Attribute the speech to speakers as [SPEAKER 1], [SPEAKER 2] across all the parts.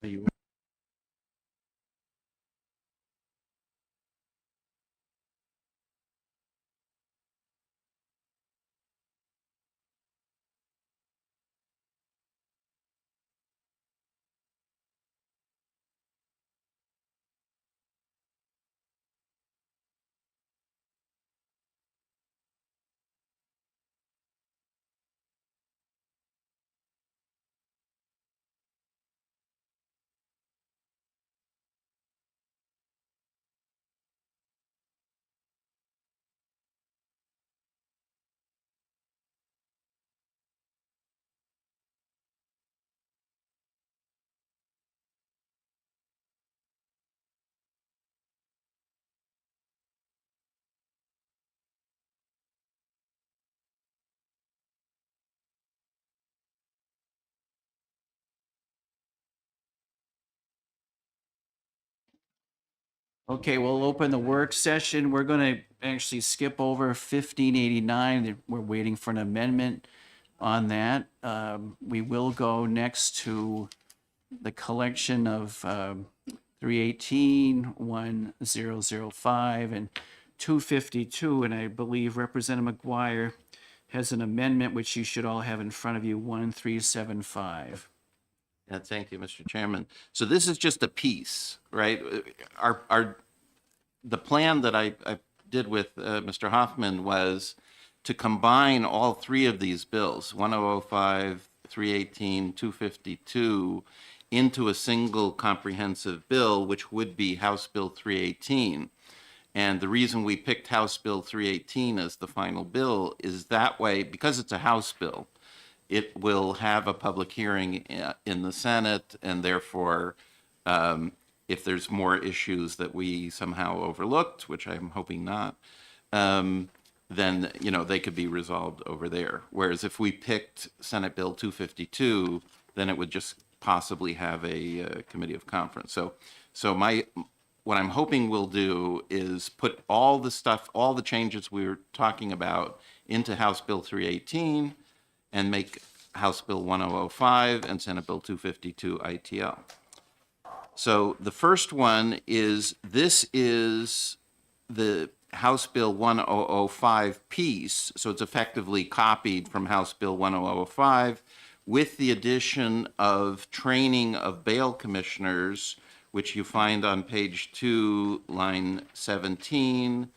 [SPEAKER 1] Are you? Okay, we'll open the work session. We're going to actually skip over 1589. We're waiting for an amendment on that. We will go next to the collection of 318, 1005, and 252. And I believe Representative McGuire has an amendment which you should all have in front of you, 1375.
[SPEAKER 2] Yeah, thank you, Mr. Chairman. So this is just a piece, right? The plan that I did with Mr. Hoffman was to combine all three of these bills, 1005, 318, 252, into a single comprehensive bill, which would be House Bill 318. And the reason we picked House Bill 318 as the final bill is that way, because it's a House bill, it will have a public hearing in the Senate, and therefore, if there's more issues that we somehow overlooked, which I'm hoping not, then they could be resolved over there. Whereas if we picked Senate Bill 252, then it would just possibly have a committee of conference. So what I'm hoping we'll do is put all the stuff, all the changes we were talking about into House Bill 318 and make House Bill 1005 and Senate Bill 252 ITL. So the first one is, this is the House Bill 1005 piece, so it's effectively copied from House Bill 1005 with the addition of training of bail commissioners, which you find on page 2, line 17.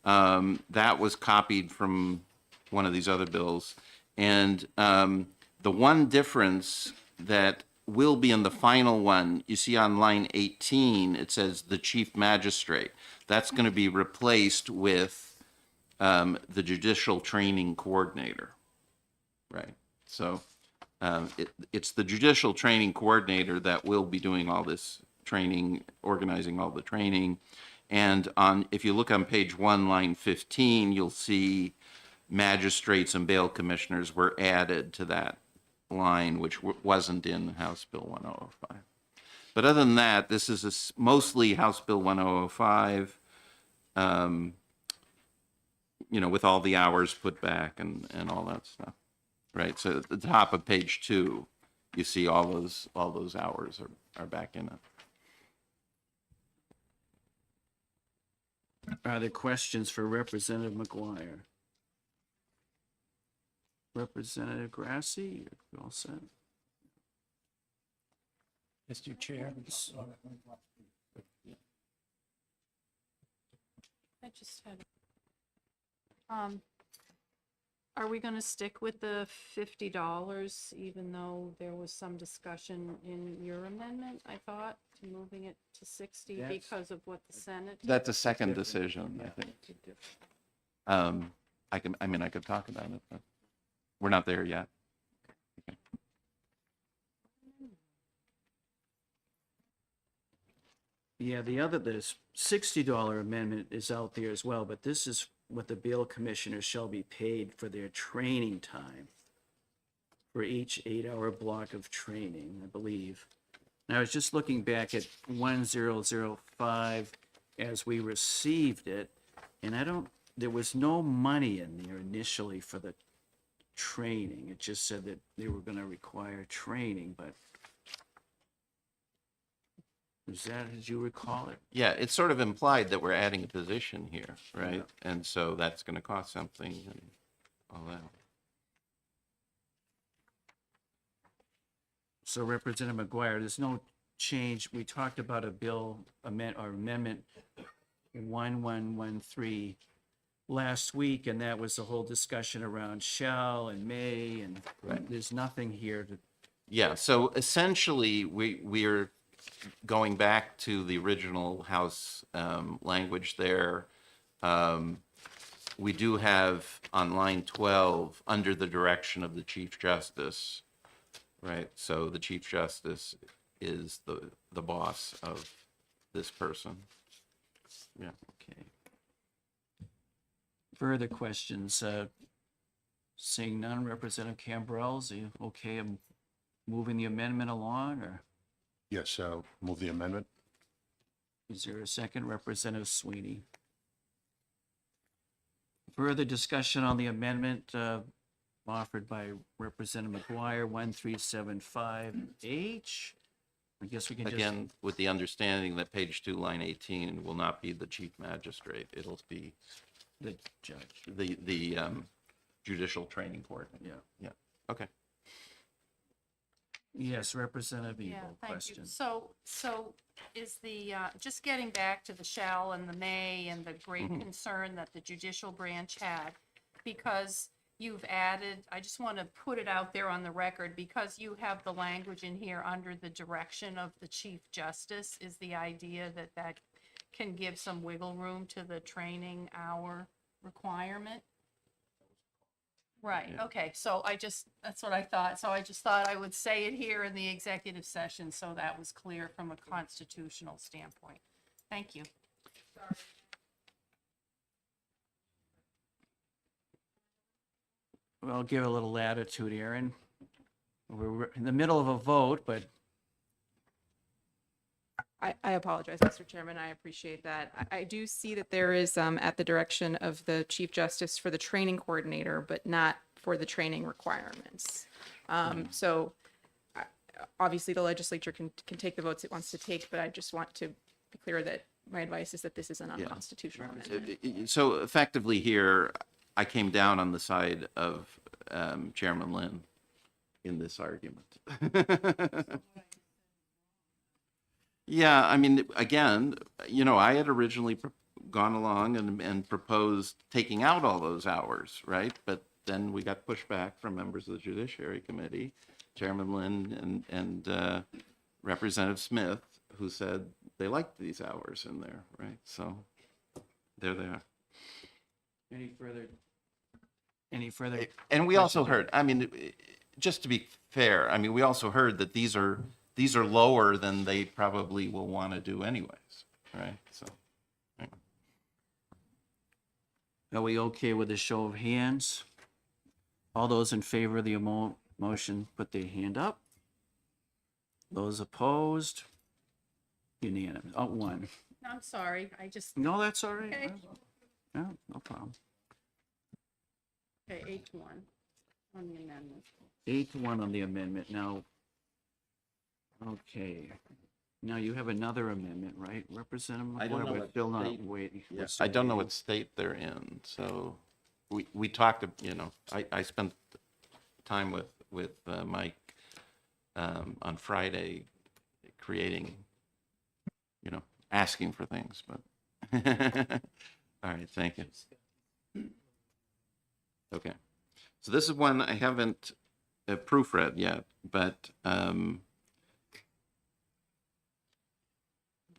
[SPEAKER 2] That was copied from one of these other bills. And the one difference that will be in the final one, you see on line 18, it says the chief magistrate. That's going to be replaced with the judicial training coordinator, right? So it's the judicial training coordinator that will be doing all this training, organizing all the training. And if you look on page 1, line 15, you'll see magistrates and bail commissioners were added to that line, which wasn't in House Bill 1005. But other than that, this is mostly House Bill 1005, with all the hours put back and all that stuff, right? So at the top of page 2, you see all those hours are back in it.
[SPEAKER 1] Are there questions for Representative McGuire? Representative Grassi, you're all set.
[SPEAKER 3] Mr. Chair.
[SPEAKER 4] I just had, are we gonna stick with the $50, even though there was some discussion in your amendment, I thought, to moving it to 60
[SPEAKER 1] That's-
[SPEAKER 4] because of what the Senate?
[SPEAKER 2] That's a second decision, I think. I could talk about it, but we're not there yet. Okay.
[SPEAKER 1] Yeah, the $60 amendment is out there as well, but this is what the bail commissioners shall be paid for their training time for each 8-hour block of training, I believe. Now, I was just looking back at 1005 as we received it, and there was no money in there initially for the training. It just said that they were going to require training, but Is that as you recall it?
[SPEAKER 2] Yeah, it's sort of implied that we're adding a position here, right? And so that's going to cost something and all that.
[SPEAKER 1] So Representative McGuire, there's no change. We talked about a bill amendment 1113 last week, and that was the whole discussion around shall and may, and there's nothing here to,
[SPEAKER 2] Yeah, so essentially, we're going back to the original House language there. We do have on line 12, under the direction of the Chief Justice, right? So the Chief Justice is the boss of this person. Yeah.
[SPEAKER 1] okay. Further questions? Seeing none, Representative Cambrels, are you okay of moving the amendment along, or
[SPEAKER 3] Yes, move the amendment.
[SPEAKER 1] is there a second? Representative Sweeney. Further discussion on the amendment offered by Representative McGuire, 1375H. I guess we can just,
[SPEAKER 2] Again, with the understanding that page 2, line 18 will not be the Chief Magistrate. It'll be
[SPEAKER 1] the judge,
[SPEAKER 2] the Judicial Training Court.
[SPEAKER 1] yeah.
[SPEAKER 2] Yeah, okay.
[SPEAKER 1] Yes, Representative
[SPEAKER 4] Yeah,
[SPEAKER 1] Evil,
[SPEAKER 4] thank you.
[SPEAKER 1] question.
[SPEAKER 4] So is the, just getting back to the shall and the may and the great concern that the judicial branch had, because you've added, I just want to put it out there on the record, because you have the language in here under the direction of the Chief Justice, is the idea that that can give some wiggle room to the training hour requirement? Right, okay, so that's what I thought, so I just thought I would say it here in the executive session, so that was clear from a constitutional standpoint. Thank you.
[SPEAKER 1] Well, give a little latitude, Aaron. We're in the middle of a vote, but
[SPEAKER 5] I apologize, Mr. Chairman. I appreciate that. I do see that there is, at the direction of the Chief Justice for the training coordinator, but not for the training requirements. So obviously the legislature can take the votes it wants to take, but I just want to be clear that my advice is that this is an unconstitutional amendment.
[SPEAKER 2] So effectively here, I came down on the side of Chairman Lynn in this argument. Yeah, I mean, again, I had originally gone along and proposed taking out all those hours, right? But then we got pushback from members of the Judiciary Committee, Chairman Lynn and Representative Smith, who said they liked these hours in there, right? So there they are.
[SPEAKER 1] any further?
[SPEAKER 2] And we also heard, I mean, just to be fair, I mean, we also heard that these are lower than they probably will want to do anyways, right? So, right.
[SPEAKER 1] Are we okay with a show of hands? All those in favor of the motion, put their hand up. Those opposed? Unanimous. Oh, one.
[SPEAKER 4] I'm sorry, I just,
[SPEAKER 1] No, that's all right.
[SPEAKER 4] Okay.
[SPEAKER 1] No, no problem.
[SPEAKER 4] okay, 8-1 on the amendment.
[SPEAKER 1] 8-1 on the amendment. Now, okay. Now you have another amendment, right? Representative
[SPEAKER 2] I don't know
[SPEAKER 1] McGuire, we're
[SPEAKER 2] what
[SPEAKER 1] still not
[SPEAKER 2] state-
[SPEAKER 1] waiting.
[SPEAKER 2] Yeah,
[SPEAKER 1] we're still
[SPEAKER 2] I don't know
[SPEAKER 1] waiting.
[SPEAKER 2] what state they're in, so we talked, I spent time with Mike on Friday creating, asking for things, but all right, thank you. Okay, so this is one I haven't proofread yet, but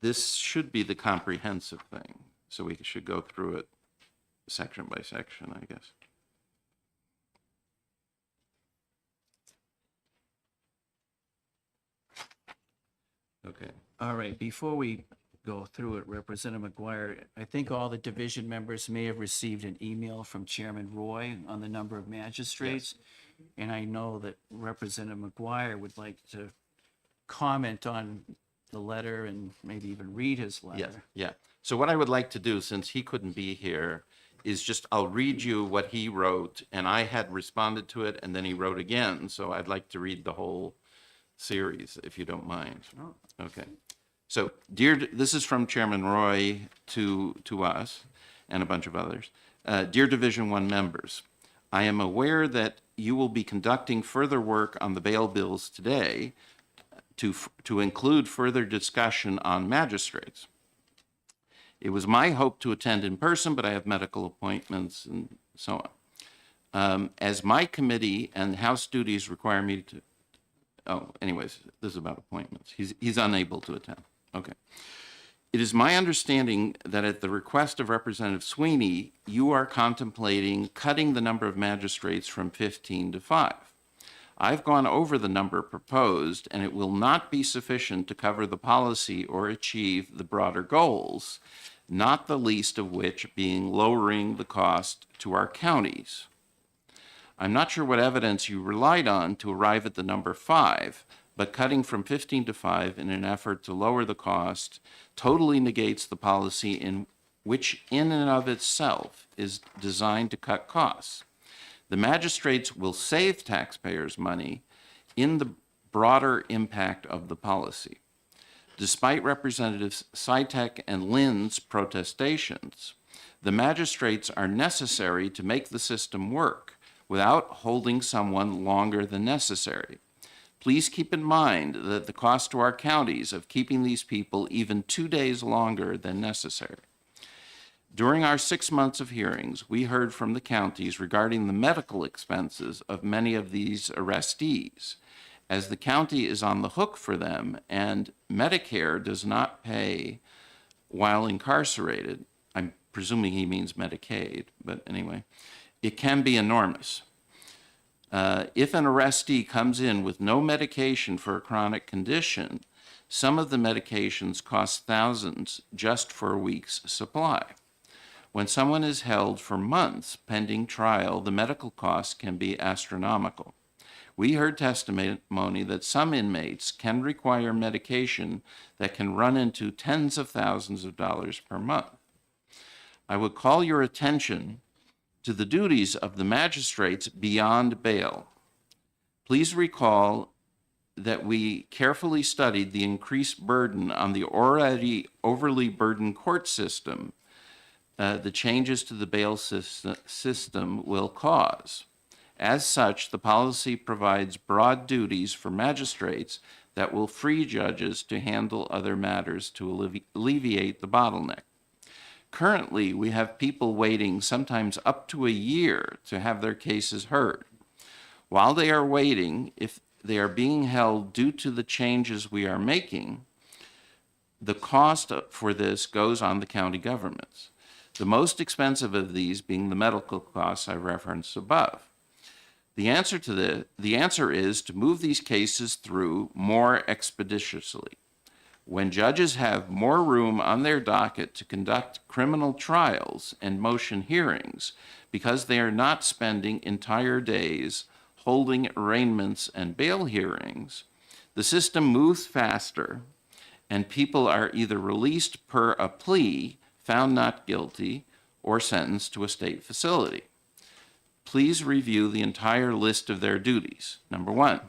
[SPEAKER 2] this should be the comprehensive thing, so we should go through it section by section, I guess. Okay.
[SPEAKER 1] All right, before we go through it, Representative McGuire, I think all the division members may have received an email from Chairman Roy on the number of magistrates. And I know that Representative McGuire would like to comment on the letter and maybe even read his
[SPEAKER 2] Yeah,
[SPEAKER 1] letter.
[SPEAKER 2] yeah. So what I would like to do, since he couldn't be here, is I'll read you what he wrote, and I had responded to it, and then he wrote again, so I'd like to read the whole series, if you don't mind.
[SPEAKER 1] Oh.
[SPEAKER 2] Okay. So, this is from Chairman Roy to us and a bunch of others. Dear Division 1 members, I am aware that you will be conducting further work on the bail bills today to include further discussion on magistrates. It was my hope to attend in person, but I have medical appointments and so on. As my committee and House duties require me to, anyways, this is about appointments. He's unable to attend. Okay. It is my understanding that at the request of Representative Sweeney, you are contemplating cutting the number of magistrates from 15 to 5. I've gone over the number proposed, and it will not be sufficient to cover the policy or achieve the broader goals, not the least of which being lowering the cost to our counties. I'm not sure what evidence you relied on to arrive at the number 5, but cutting from 15 to 5 in an effort to lower the cost totally negates the policy which in and of itself is designed to cut costs. The magistrates will save taxpayers money in the broader impact of the policy. Despite Representatives Sytek and Lynn's protestations, the magistrates are necessary to make the system work without holding someone longer than necessary. Please keep in mind that the cost to our counties of keeping these people even 2 days longer than necessary. During our 6 months of hearings, we heard from the counties regarding the medical expenses of many of these arrestees, as the county is on the hook for them and Medicare does not pay while incarcerated. I'm presuming he means Medicaid, but anyway, it can be enormous. If an arrestee comes in with no medication for a chronic condition, some of the medications cost thousands just for a week's supply. When someone is held for months pending trial, the medical costs can be astronomical. We heard testimony that some inmates can require medication that can run into tens of thousands of dollars per month. I would call your attention to the duties of the magistrates beyond bail. Please recall that we carefully studied the increased burden on the already overly burdened court system the changes to the bail system will cause. As such, the policy provides broad duties for magistrates that will free judges to handle other matters to alleviate the bottleneck. Currently, we have people waiting sometimes up to a year to have their cases heard. While they are waiting, if they are being held due to the changes we are making, the cost for this goes on the county governments. The most expensive of these being the medical costs I referenced above. The answer is to move these cases through more expeditiously. When judges have more room on their docket to conduct criminal trials and motion hearings because they are not spending entire days holding arraignments and bail hearings, the system moves faster and people are either released per a plea, found not guilty, or sentenced to a state facility. Please review the entire list of their duties. Number 1,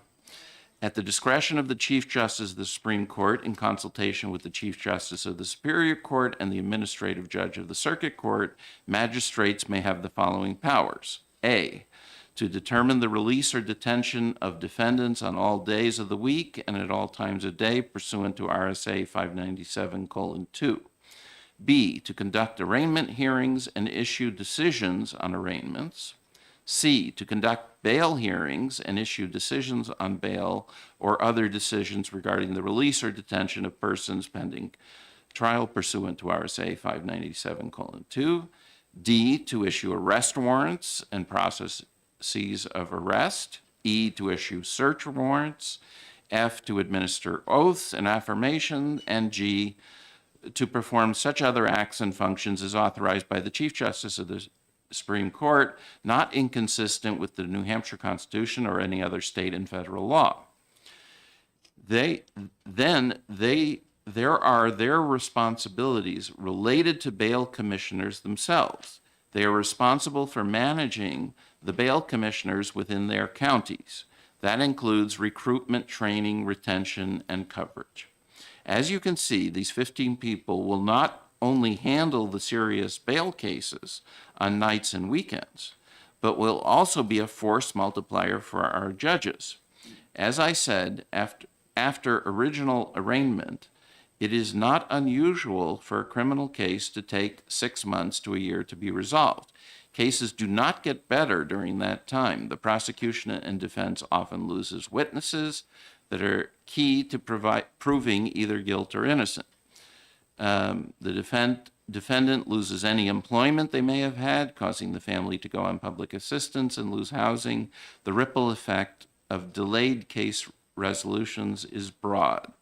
[SPEAKER 2] at the discretion of the Chief Justice of the Supreme Court in consultation with the Chief Justice of the Superior Court and the Administrative Judge of the Circuit Court, magistrates may have the following powers. A, to determine the release or detention of defendants on all days of the week and at all times of day pursuant to RSA 597:2. B, to conduct arraignment hearings and issue decisions on arraignments. C, to conduct bail hearings and issue decisions on bail or other decisions regarding the release or detention of persons pending trial pursuant to RSA 597:2. D, to issue arrest warrants and processes of arrest. E, to issue search warrants. F, to administer oaths and affirmation. And G, to perform such other acts and functions as authorized by the Chief Justice of the Supreme Court, not inconsistent with the New Hampshire Constitution or any other state and federal law. There are their responsibilities related to bail commissioners themselves. They are responsible for managing the bail commissioners within their counties. That includes recruitment, training, retention, and coverage. As you can see, these 15 people will not only handle the serious bail cases on nights and weekends, but will also be a force multiplier for our judges. As I said, after original arraignment, it is not unusual for a criminal case to take 6 months to a year to be resolved. Cases do not get better during that time. The prosecution and defense often loses witnesses that are key to proving either guilt or innocence. The defendant loses any employment they may have had, causing the family to go on public assistance and lose housing. The ripple effect of delayed case resolutions is broad.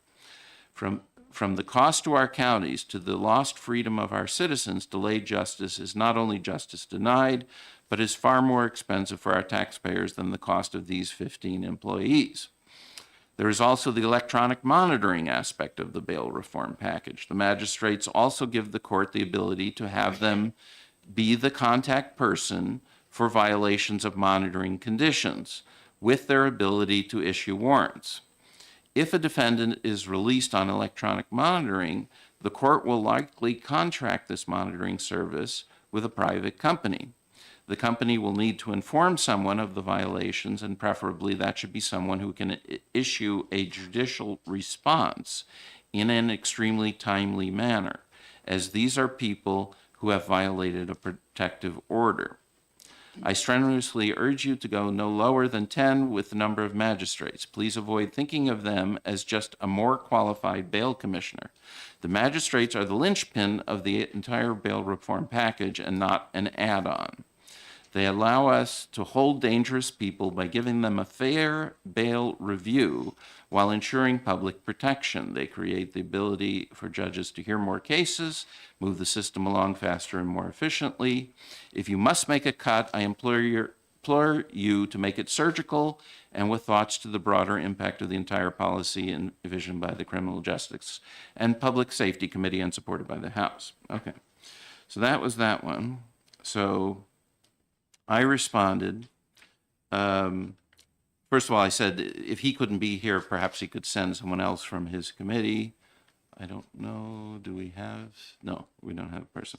[SPEAKER 2] From the cost to our counties to the lost freedom of our citizens, delayed justice is not only justice denied, but is far more expensive for our taxpayers than the cost of these 15 employees. There is also the electronic monitoring aspect of the bail reform package. The magistrates also give the court the ability to have them be the contact person for violations of monitoring conditions, with their ability to issue warrants. If a defendant is released on electronic monitoring, the court will likely contract this monitoring service with a private company. The company will need to inform someone of the violations, and preferably that should be someone who can issue a judicial response in an extremely timely manner, as these are people who have violated a protective order. I strenuously urge you to go no lower than 10 with the number of magistrates. Please avoid thinking of them as just a more qualified bail commissioner. The magistrates are the linchpin of the entire bail reform package and not an add-on. They allow us to hold dangerous people by giving them a fair bail review while ensuring public protection. They create the ability for judges to hear more cases, move the system along faster and more efficiently. If you must make a cut, I implore you to make it surgical and with thoughts to the broader impact of the entire policy envisioned by the Criminal Justice and Public Safety Committee and supported by the House. Okay, so that was that one. So I responded. First of all, I said if he couldn't be here, perhaps he could send someone else from his committee. I don't know. Do we have? No, we don't have a person.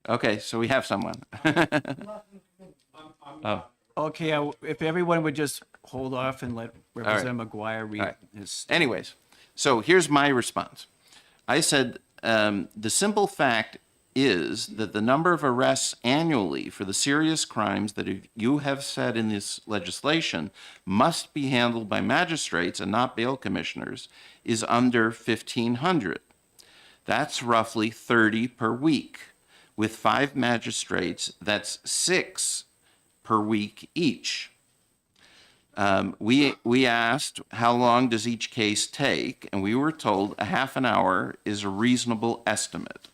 [SPEAKER 2] Okay, so we have someone. Oh,
[SPEAKER 1] Okay, if everyone would just hold off and let Representative McGuire read
[SPEAKER 2] right.
[SPEAKER 1] his.
[SPEAKER 2] anyways, so here's my response. I said the simple fact is that the number of arrests annually for the serious crimes that you have said in this legislation must be handled by magistrates and not bail commissioners is under 1,500. That's roughly 30 per week. With 5 magistrates, that's 6 per week each. We asked how long does each case take, and we were told a half an hour is a reasonable estimate.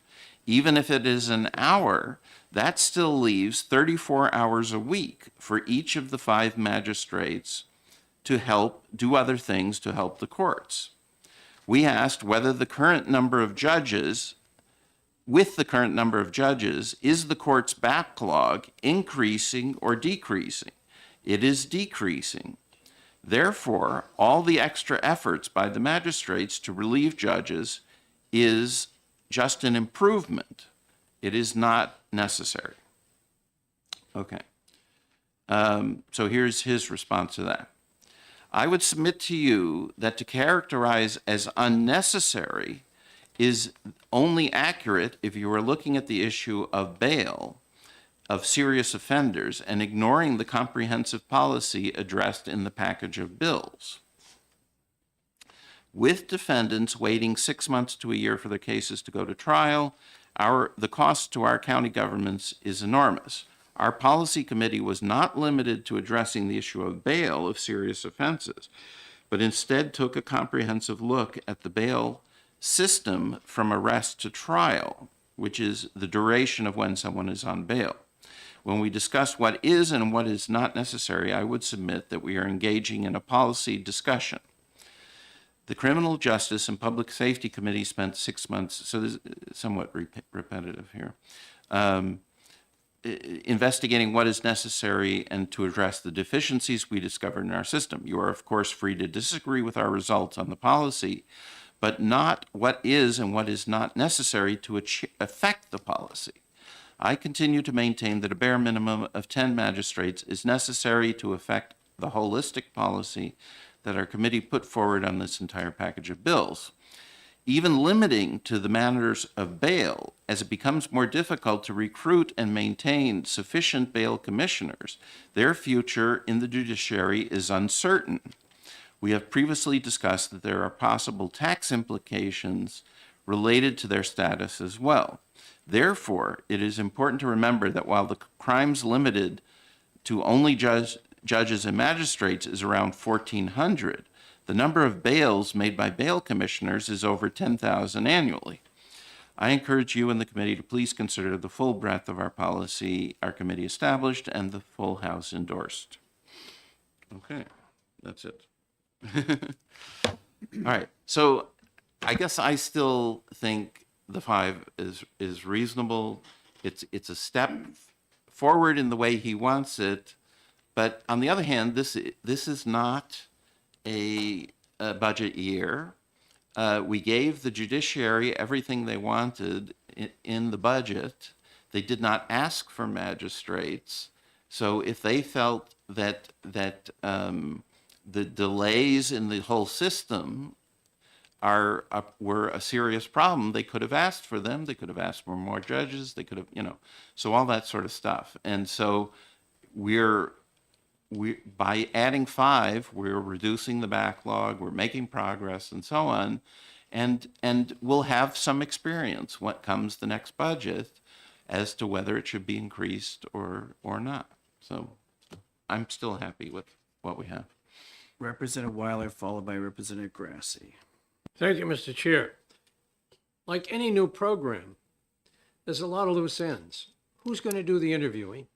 [SPEAKER 2] Even if it is an hour, that still leaves 34 hours a week for each of the 5 magistrates to help do other things to help the courts. We asked whether the current number of judges, is the court's backlog increasing or decreasing? It is decreasing. Therefore, all the extra efforts by the magistrates to relieve judges is just an improvement. It is not necessary. Okay. So here's his response to that. I would submit to you that to characterize as unnecessary is only accurate if you are looking at the issue of bail of serious offenders and ignoring the comprehensive policy addressed in the package of bills. With defendants waiting 6 months to a year for their cases to go to trial, the cost to our county governments is enormous. Our policy committee was not limited to addressing the issue of bail of serious offenses, but instead took a comprehensive look at the bail system from arrest to trial, which is the duration of when someone is on bail. When we discuss what is and what is not necessary, I would submit that we are engaging in a policy discussion. The Criminal Justice and Public Safety Committee spent 6 months, so this is somewhat repetitive here, investigating what is necessary and to address the deficiencies we discovered in our system. You are, of course, free to disagree with our results on the policy, but not what is and what is not necessary to affect the policy. I continue to maintain that a bare minimum of 10 magistrates is necessary to affect the holistic policy that our committee put forward on this entire package of bills. Even limiting to the matters of bail, as it becomes more difficult to recruit and maintain sufficient bail commissioners, their future in the judiciary is uncertain. We have previously discussed that there are possible tax implications related to their status as well. Therefore, it is important to remember that while the crimes limited to only judges and magistrates is around 1,400, the number of bails made by bail commissioners is over 10,000 annually. I encourage you and the committee to please consider the full breadth of our policy our committee established and the full House endorsed. Okay, that's it. All right, so I guess I still think the 5 is reasonable. It's a step forward in the way he wants it, but on the other hand, this is not a budget year. We gave the judiciary everything they wanted in the budget. They did not ask for magistrates. So if they felt that the delays in the whole system were a serious problem, they could have asked for them. They could have asked for more judges. They could have, so all that sort of stuff. And so by adding 5, we're reducing the backlog, we're making progress, and so on, and we'll have some experience when comes the next budget as to whether it should be increased or not. So I'm still happy with what we have.
[SPEAKER 1] Representative Weiler, followed by Representative Grassi.
[SPEAKER 6] Thank you, Mr. Chair. Like any new program, there's a lot of loose ends. Who's going to do the interviewing?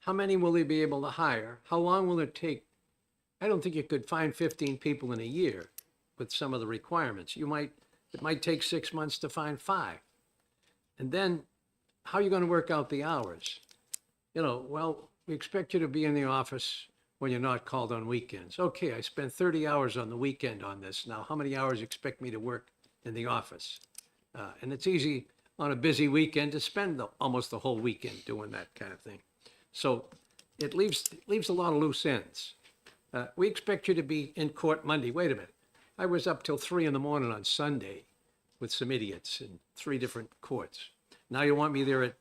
[SPEAKER 6] How many will they be able to hire? How long will it take? I don't think you could find 15 people in a year with some of the requirements. It might take 6 months to find 5. And then how are you going to work out the hours? Well, we expect you to be in the office when you're not called on weekends. Okay, I spent 30 hours on the weekend on this. Now, how many hours you expect me to work in the office? And it's easy on a busy weekend to spend almost the whole weekend doing that kind of thing. So it leaves a lot of loose ends. We expect you to be in court Monday. Wait a minute. I was up till 3 a.m. on Sunday with some idiots in 3 different courts. Now you want me there at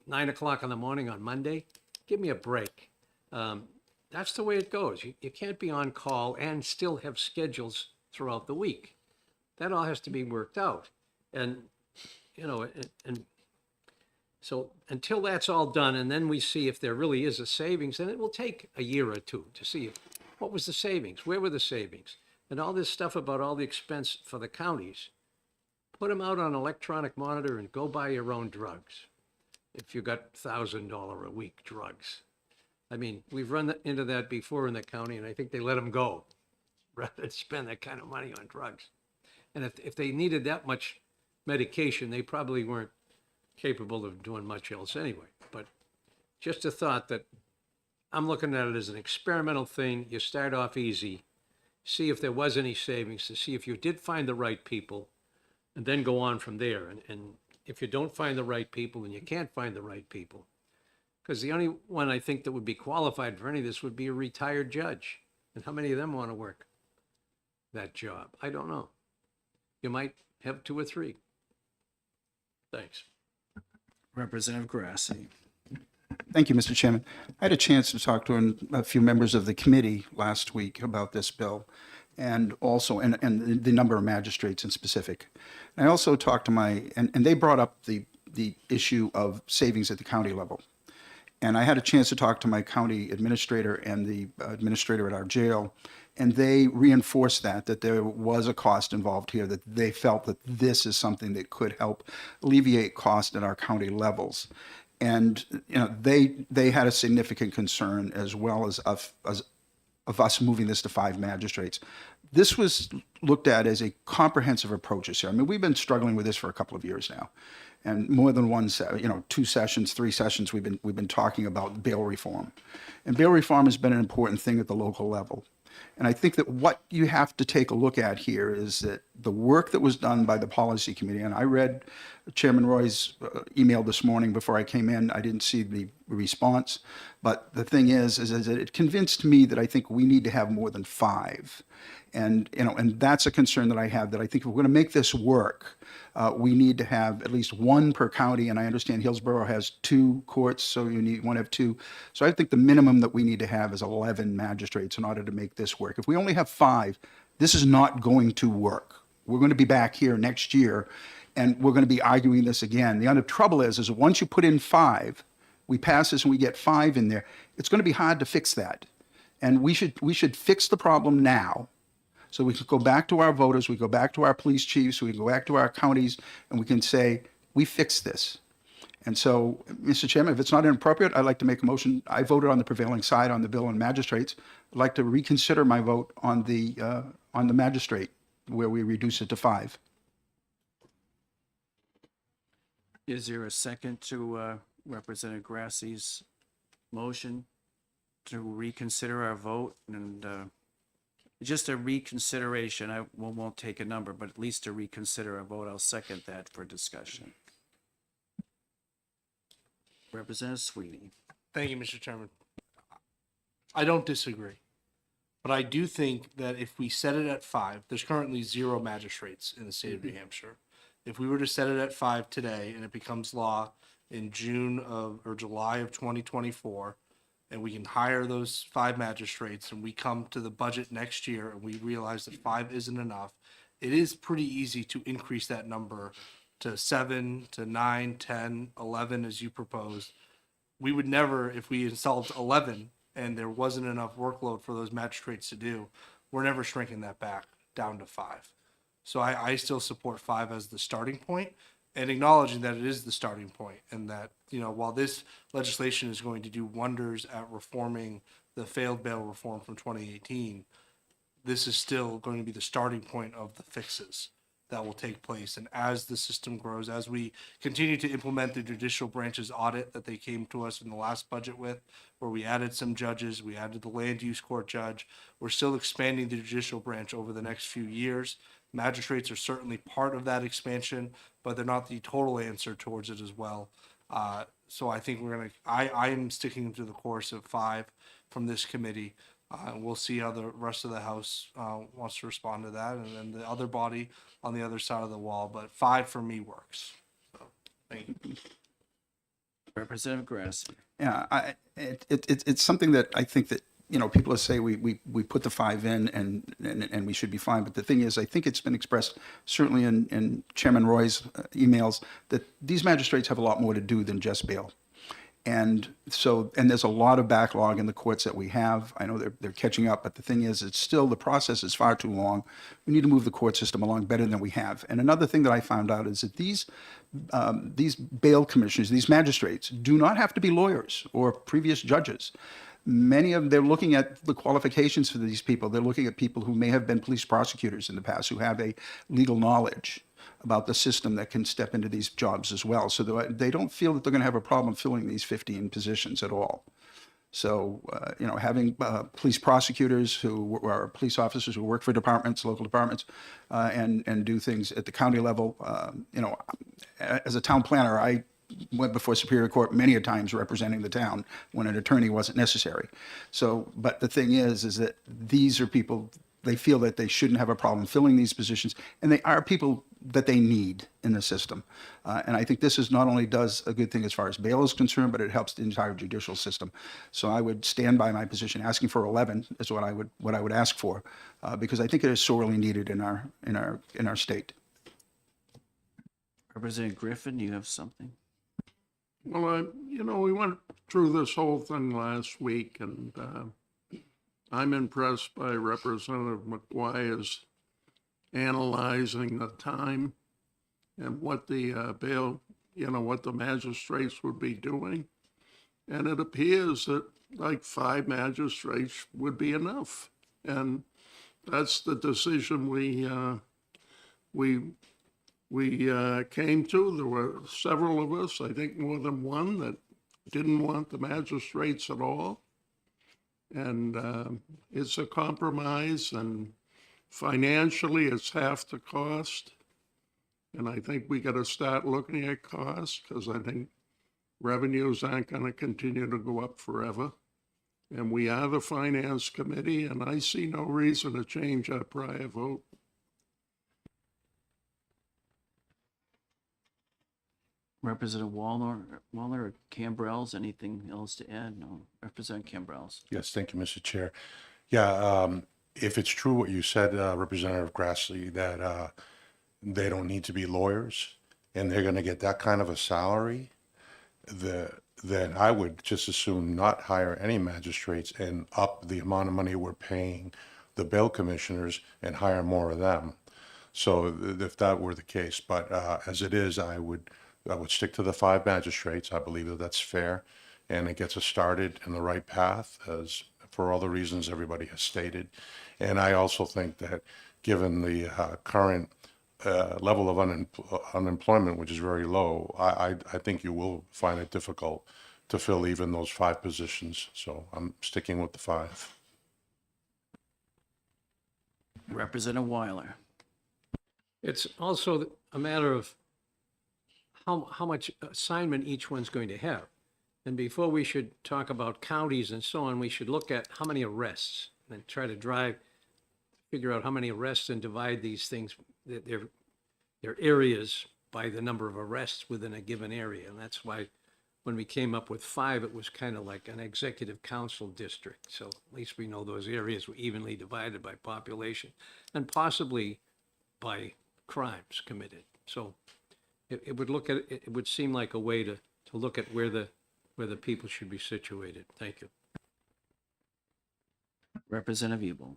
[SPEAKER 6] 9 o'clock in the morning on Monday? Give me a break. That's the way it goes. You can't be on call and still have schedules throughout the week. That all has to be worked out. And so until that's all done, and then we see if there really is a savings, and it will take a year or 2 to see what was the savings, where were the savings, and all this stuff about all the expense for the counties. Put them out on electronic monitor and go buy your own drugs. If you got $1,000 a week drugs. I mean, we've run into that before in the county, and I think they let them go rather than spend that kind of money on drugs. And if they needed that much medication, they probably weren't capable of doing much else anyway. But just a thought that I'm looking at it as an experimental thing. You start off easy, see if there was any savings, to see if you did find the right people, and then go on from there. And if you don't find the right people and you can't find the right people, because the only one I think that would be qualified for any of this would be a retired judge. And how many of them want to work that job? I don't know. You might have 2 or 3. Thanks.
[SPEAKER 1] Representative Grassi.
[SPEAKER 7] Thank you, Mr. Chairman. I had a chance to talk to a few members of the committee last week about this bill, and also, and the number of magistrates in specific. I also talked to and they brought up the issue of savings at the county level. And I had a chance to talk to my county administrator and the administrator at our jail, and they reinforced that there was a cost involved here, that they felt that this is something that could help alleviate cost at our county levels. And they had a significant concern, as well as of us moving this to 5 magistrates. This was looked at as a comprehensive approach this year. I mean, we've been struggling with this for a couple of years now. And more than 2 sessions, 3 sessions, we've been talking about bail reform. And bail reform has been an important thing at the local level. And I think that what you have to take a look at here is that the work that was done by the policy committee, and I read Chairman Roy's email this morning before I came in. I didn't see the response, but the thing is that it convinced me that I think we need to have more than 5. And that's a concern that I have, that I think if we're going to make this work, we need to have at least 1 per county. And I understand Hillsborough has 2 courts, so you want to have 2. So I think the minimum that we need to have is 11 magistrates in order to make this work. If we only have 5, this is not going to work. We're going to be back here next year, and we're going to be arguing this again. The other trouble is once you put in 5, we pass this and we get 5 in there, it's going to be hard to fix that. And we should fix the problem now. So we can go back to our voters, we go back to our police chiefs, we can go back to our counties, and we can say, we fixed this. And so, Mr. Chairman, if it's not inappropriate, I'd like to make a motion. I voted on the prevailing side on the bill on magistrates. I'd like to reconsider my vote on the magistrate, where we reduce it to 5.
[SPEAKER 1] Is there a second to Representative Grassi's motion to reconsider our vote? And just a reconsideration. I won't take a number, but at least to reconsider our vote. I'll second that for discussion. Representative Sweeney.
[SPEAKER 8] Thank you, Mr. Chairman. I don't disagree, but I do think that if we set it at 5, there's currently 0 magistrates in the state of New Hampshire. If we were to set it at 5 today and it becomes law in July of 2024, and we can hire those 5 magistrates, and we come to the budget next year and we realize that 5 isn't enough, it is pretty easy to increase that number to 7, to 9, 10, 11, as you proposed. We would never, if we installed 11 and there wasn't enough workload for those magistrates to do, we're never shrinking that back down to 5. So I still support 5 as the starting point, and acknowledging that it is the starting point, and that, while this legislation is going to do wonders at reforming the failed bail reform from 2018, this is still going to be the starting point of the fixes that will take place. And as the system grows, as we continue to implement the judicial branch's audit that they came to us in the last budget with, where we added some judges, we added the land use court judge, we're still expanding the judicial branch over the next few years. Magistrates are certainly part of that expansion, but they're not the total answer towards it as well. So I think I am sticking to the course of 5 from this committee. We'll see how the rest of the House wants to respond to that, and then the other body on the other side of the wall. But 5 for me works. So, thank you.
[SPEAKER 1] Representative Grassi.
[SPEAKER 7] Yeah, it's something that I think that, people say we put the 5 in and we should be fine. But the thing is, I think it's been expressed certainly in Chairman Roy's emails that these magistrates have a lot more to do than just bail. And there's a lot of backlog in the courts that we have. I know they're catching up, but the thing is, it's still, the process is far too long. We need to move the court system along better than we have. And another thing that I found out is that these bail commissioners, these magistrates, do not have to be lawyers or previous judges. Many of them, they're looking at the qualifications for these people. They're looking at people who may have been police prosecutors in the past, who have a legal knowledge about the system that can step into these jobs as well. So they don't feel that they're going to have a problem filling these 15 positions at all. So, having police prosecutors who are police officers who work for departments, local departments, and do things at the county level. As a town planner, I went before Superior Court many a times representing the town when an attorney wasn't necessary. So, but the thing is that these are people, they feel that they shouldn't have a problem filling these positions, and they are people that they need in the system. And I think this is not only does a good thing as far as bail is concerned, but it helps the entire judicial system. So I would stand by my position. Asking for 11 is what I would ask for, because I think it is sorely needed in our state.
[SPEAKER 1] Representative Griffin, you have something?
[SPEAKER 9] Well, we went through this whole thing last week, and I'm impressed by Representative McGuire's analyzing the time and what the bail, what the magistrates would be doing. And it appears that like 5 magistrates would be enough. And that's the decision we came to. There were several of us, I think more than one, that didn't want the magistrates at all. And it's a compromise, and financially, it's half the cost. And I think we got to start looking at costs, because I think revenues aren't going to continue to go up forever. And we are the Finance Committee, and I see no reason to change our prior vote.
[SPEAKER 1] Representative Waller or Cambrels, anything else to add? No. Representative Cambrels.
[SPEAKER 3] Yes, thank you, Mr. Chair. Yeah, if it's true what you said, Representative Grassley, that they don't need to be lawyers and they're going to get that kind of a salary, then I would just as soon not hire any magistrates and up the amount of money we're paying the bail commissioners and hire more of them. So if that were the case, but as it is, I would stick to the 5 magistrates. I believe that that's fair, and it gets us started in the right path, as for all the reasons everybody has stated. And I also think that given the current level of unemployment, which is very low, I think you will find it difficult to fill even those 5 positions. So I'm sticking with the 5.
[SPEAKER 1] Representative Weiler.
[SPEAKER 6] It's also a matter of how much assignment each one's going to have. And before we should talk about counties and so on, we should look at how many arrests and try to figure out how many arrests and divide these things, their areas, by the number of arrests within a given area. And that's why when we came up with 5, it was kind of like an executive council district. So at least we know those areas were evenly divided by population and possibly by crimes committed. So it would seem like a way to look at where the people should be situated. Thank you.
[SPEAKER 1] Representative Ebel.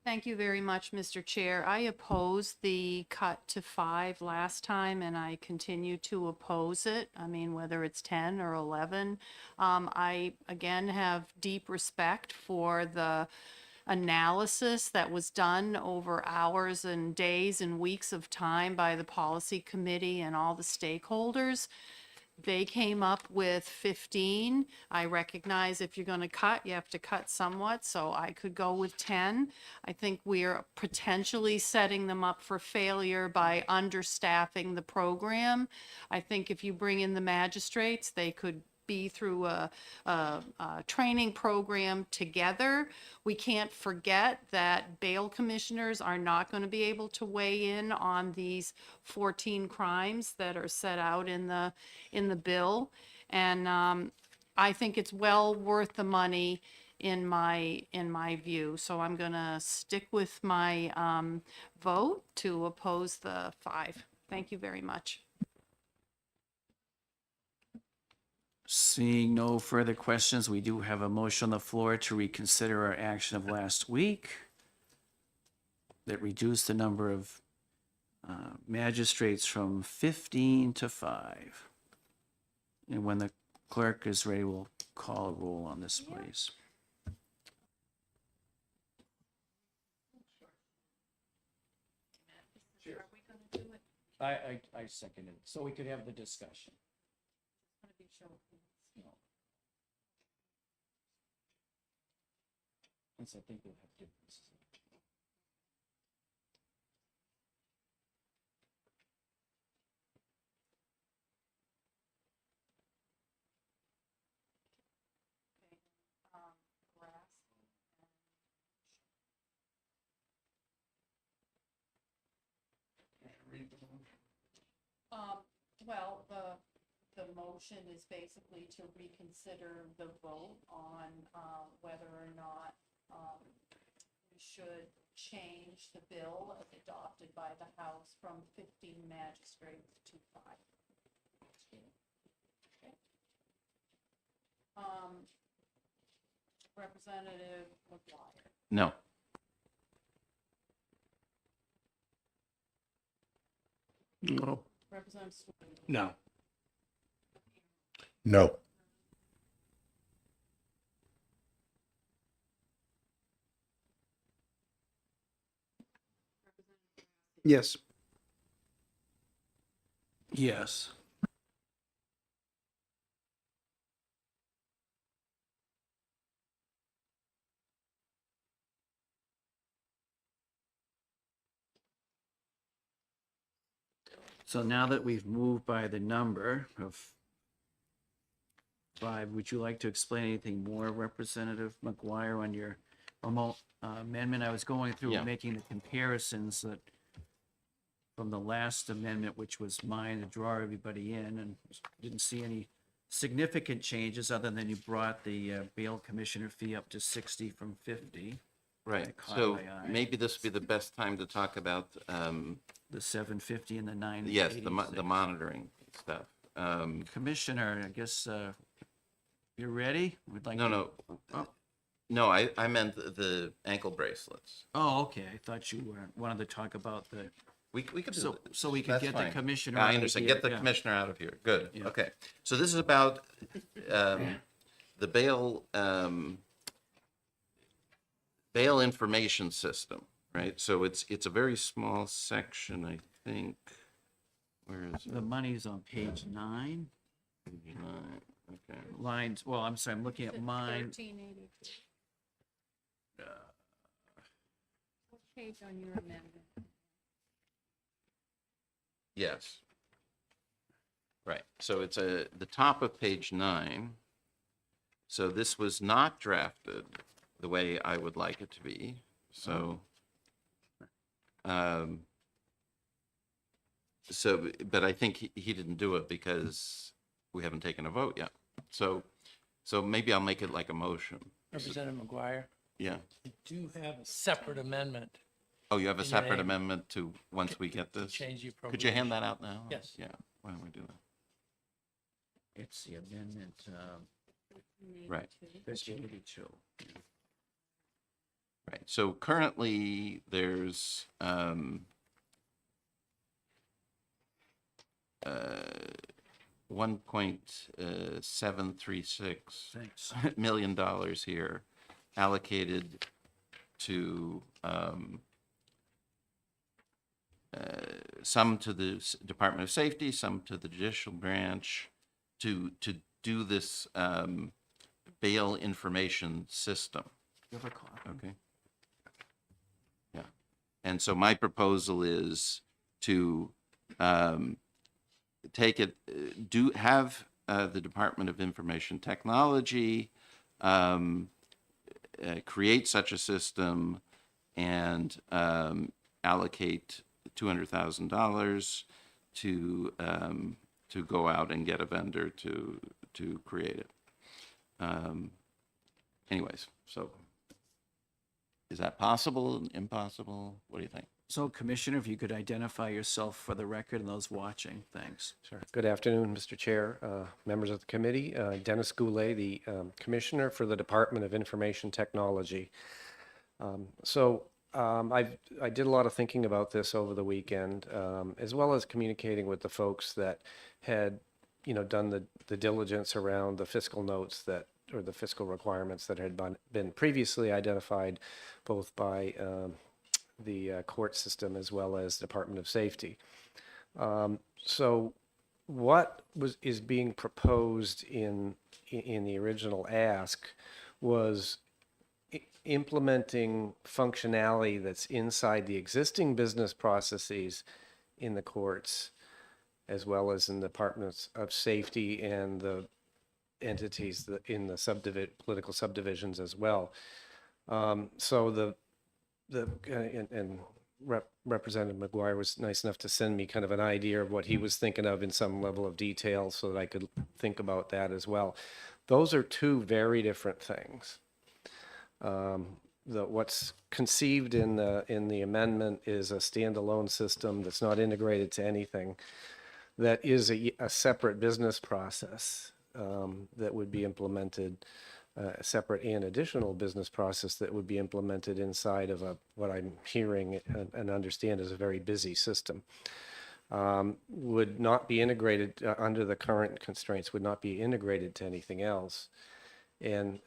[SPEAKER 4] Thank you very much, Mr. Chair. I opposed the cut to 5 last time, and I continue to oppose it. I mean, whether it's 10 or 11. I, again, have deep respect for the analysis that was done over hours and days and weeks of time by the policy committee and all the stakeholders. They came up with 15. I recognize if you're going to cut, you have to cut somewhat, so I could go with 10. I think we're potentially setting them up for failure by understaffing the program. I think if you bring in the magistrates, they could be through a training program together. We can't forget that bail commissioners are not going to be able to weigh in on these 14 crimes that are set out in the bill. And I think it's well worth the money in my view. So I'm going to stick with my vote to oppose the 5. Thank you very much.
[SPEAKER 1] Seeing no further questions, we do have a motion on the floor to reconsider our action of last week that reduced the number of magistrates from 15 to 5. And when the clerk is ready, we'll call a roll on this, please. I second it, so we could have the discussion. Yes, I think we'll have differences.
[SPEAKER 4] Well, the motion is basically to reconsider the vote on whether or not we should change the bill as adopted by the House from 15 magistrates to 5. Okay. Representative McGuire.
[SPEAKER 2] No.
[SPEAKER 9] No.
[SPEAKER 4] Representative Sweeney.
[SPEAKER 8] No.
[SPEAKER 3] No.
[SPEAKER 7] Yes.
[SPEAKER 1] Yes. So now that we've moved by the number of 5, would you like to explain anything more, Representative McGuire, on your amendment? I was going through
[SPEAKER 2] Yeah.
[SPEAKER 1] making the comparisons that from the last amendment, which was mine to draw everybody in, and didn't see any significant changes other than you brought the bail commissioner fee up to 60 from 50,
[SPEAKER 2] Right,
[SPEAKER 1] That caught
[SPEAKER 2] so
[SPEAKER 1] my eye.
[SPEAKER 2] maybe this would be the best time to talk about,
[SPEAKER 1] the 750 and the 980.
[SPEAKER 2] yes, the monitoring stuff.
[SPEAKER 1] Commissioner, I guess you're ready? We'd like
[SPEAKER 2] No,
[SPEAKER 1] to-
[SPEAKER 2] no,
[SPEAKER 1] Oh.
[SPEAKER 2] no, I meant the ankle bracelets.
[SPEAKER 1] Oh, okay. I thought you wanted to talk about the,
[SPEAKER 2] We could do
[SPEAKER 1] so,
[SPEAKER 2] that.
[SPEAKER 1] so we could
[SPEAKER 2] That's
[SPEAKER 1] get the
[SPEAKER 2] fine.
[SPEAKER 1] commissioner.
[SPEAKER 2] I
[SPEAKER 1] out of
[SPEAKER 2] understand.
[SPEAKER 1] here,
[SPEAKER 2] Get the
[SPEAKER 1] yeah.
[SPEAKER 2] commissioner out of here. Good.
[SPEAKER 1] Yeah.
[SPEAKER 2] Okay. So this is about the bail information system, right? So it's a very small section, I think. Where is
[SPEAKER 1] The
[SPEAKER 2] it?
[SPEAKER 1] money's on page 9.
[SPEAKER 2] Page 9. Okay.
[SPEAKER 1] Lines, well, I'm sorry, I'm looking at mine.
[SPEAKER 4] 1382. What page on your amendment?
[SPEAKER 2] Yes. Right. So it's the top of page 9. So this was not drafted the way I would like it to be. So, but I think he didn't do it because we haven't taken a vote yet. So maybe I'll make it like a motion.
[SPEAKER 10] Representative McGuire,
[SPEAKER 2] Yeah.
[SPEAKER 10] you do have a separate amendment
[SPEAKER 2] Oh, you have a
[SPEAKER 10] In your
[SPEAKER 2] separate
[SPEAKER 10] name.
[SPEAKER 2] amendment to, once we get
[SPEAKER 10] to
[SPEAKER 2] this?
[SPEAKER 10] change the
[SPEAKER 2] Could you hand
[SPEAKER 10] appropriation.
[SPEAKER 2] that out now?
[SPEAKER 10] Yes.
[SPEAKER 2] Yeah. Why don't we do that?
[SPEAKER 1] It's the amendment,
[SPEAKER 4] 1382.
[SPEAKER 2] Right.
[SPEAKER 1] 1382.
[SPEAKER 2] Right, so currently, there's, 1.736
[SPEAKER 1] Thanks.
[SPEAKER 2] million dollars here allocated to, some to the Department of Safety, some to the judicial branch, to do this, bail information system.
[SPEAKER 1] You have a copy?
[SPEAKER 2] Okay. Yeah. And so my proposal is to take it, have the Department of Information Technology create such a system and allocate $200,000 to go out and get a vendor to create it. Anyways, so is that possible, impossible? What do you think?
[SPEAKER 1] So Commissioner, if you could identify yourself for the record and those watching, thanks.
[SPEAKER 11] Sure. Good afternoon, Mr. Chair, members of the committee. Dennis Goulet, the Commissioner for the Department of Information Technology. I did a lot of thinking about this over the weekend, as well as communicating with the folks that had, done the diligence around the fiscal notes or the fiscal requirements that had been previously identified both by the court system as well as Department of Safety. So what is being proposed in the original ask was implementing functionality that's inside the existing business processes in the courts, as well as in the Departments of Safety and the entities in the political subdivisions as well. Representative McGuire was nice enough to send me kind of an idea of what he was thinking of in some level of detail so that I could think about that as well. Those are two very different things. What's conceived in the amendment is a standalone system that's not integrated to anything, that is a separate business process that would be implemented, a separate and additional business process that would be implemented inside of what I'm hearing and understand is a very busy system. Would not be integrated under the current constraints, would not be integrated to anything else. And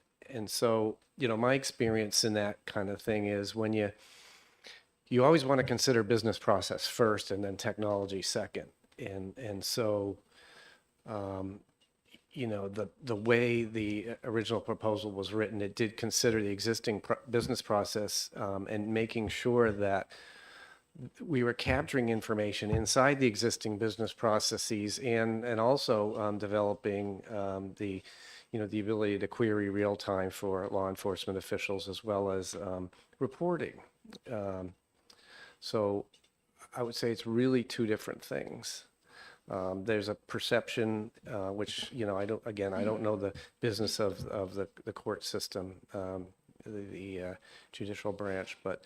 [SPEAKER 11] so, my experience in that kind of thing is when you you always want to consider business process first and then technology second. And so, you know, the way the original proposal was written, it did consider the existing business process and making sure that we were capturing information inside the existing business processes and also developing the, you know, the ability to query real time for law enforcement officials as well as reporting. So I would say it's really two different things. There's a perception, which, you know, I don't know the business of the court system, the judicial branch, but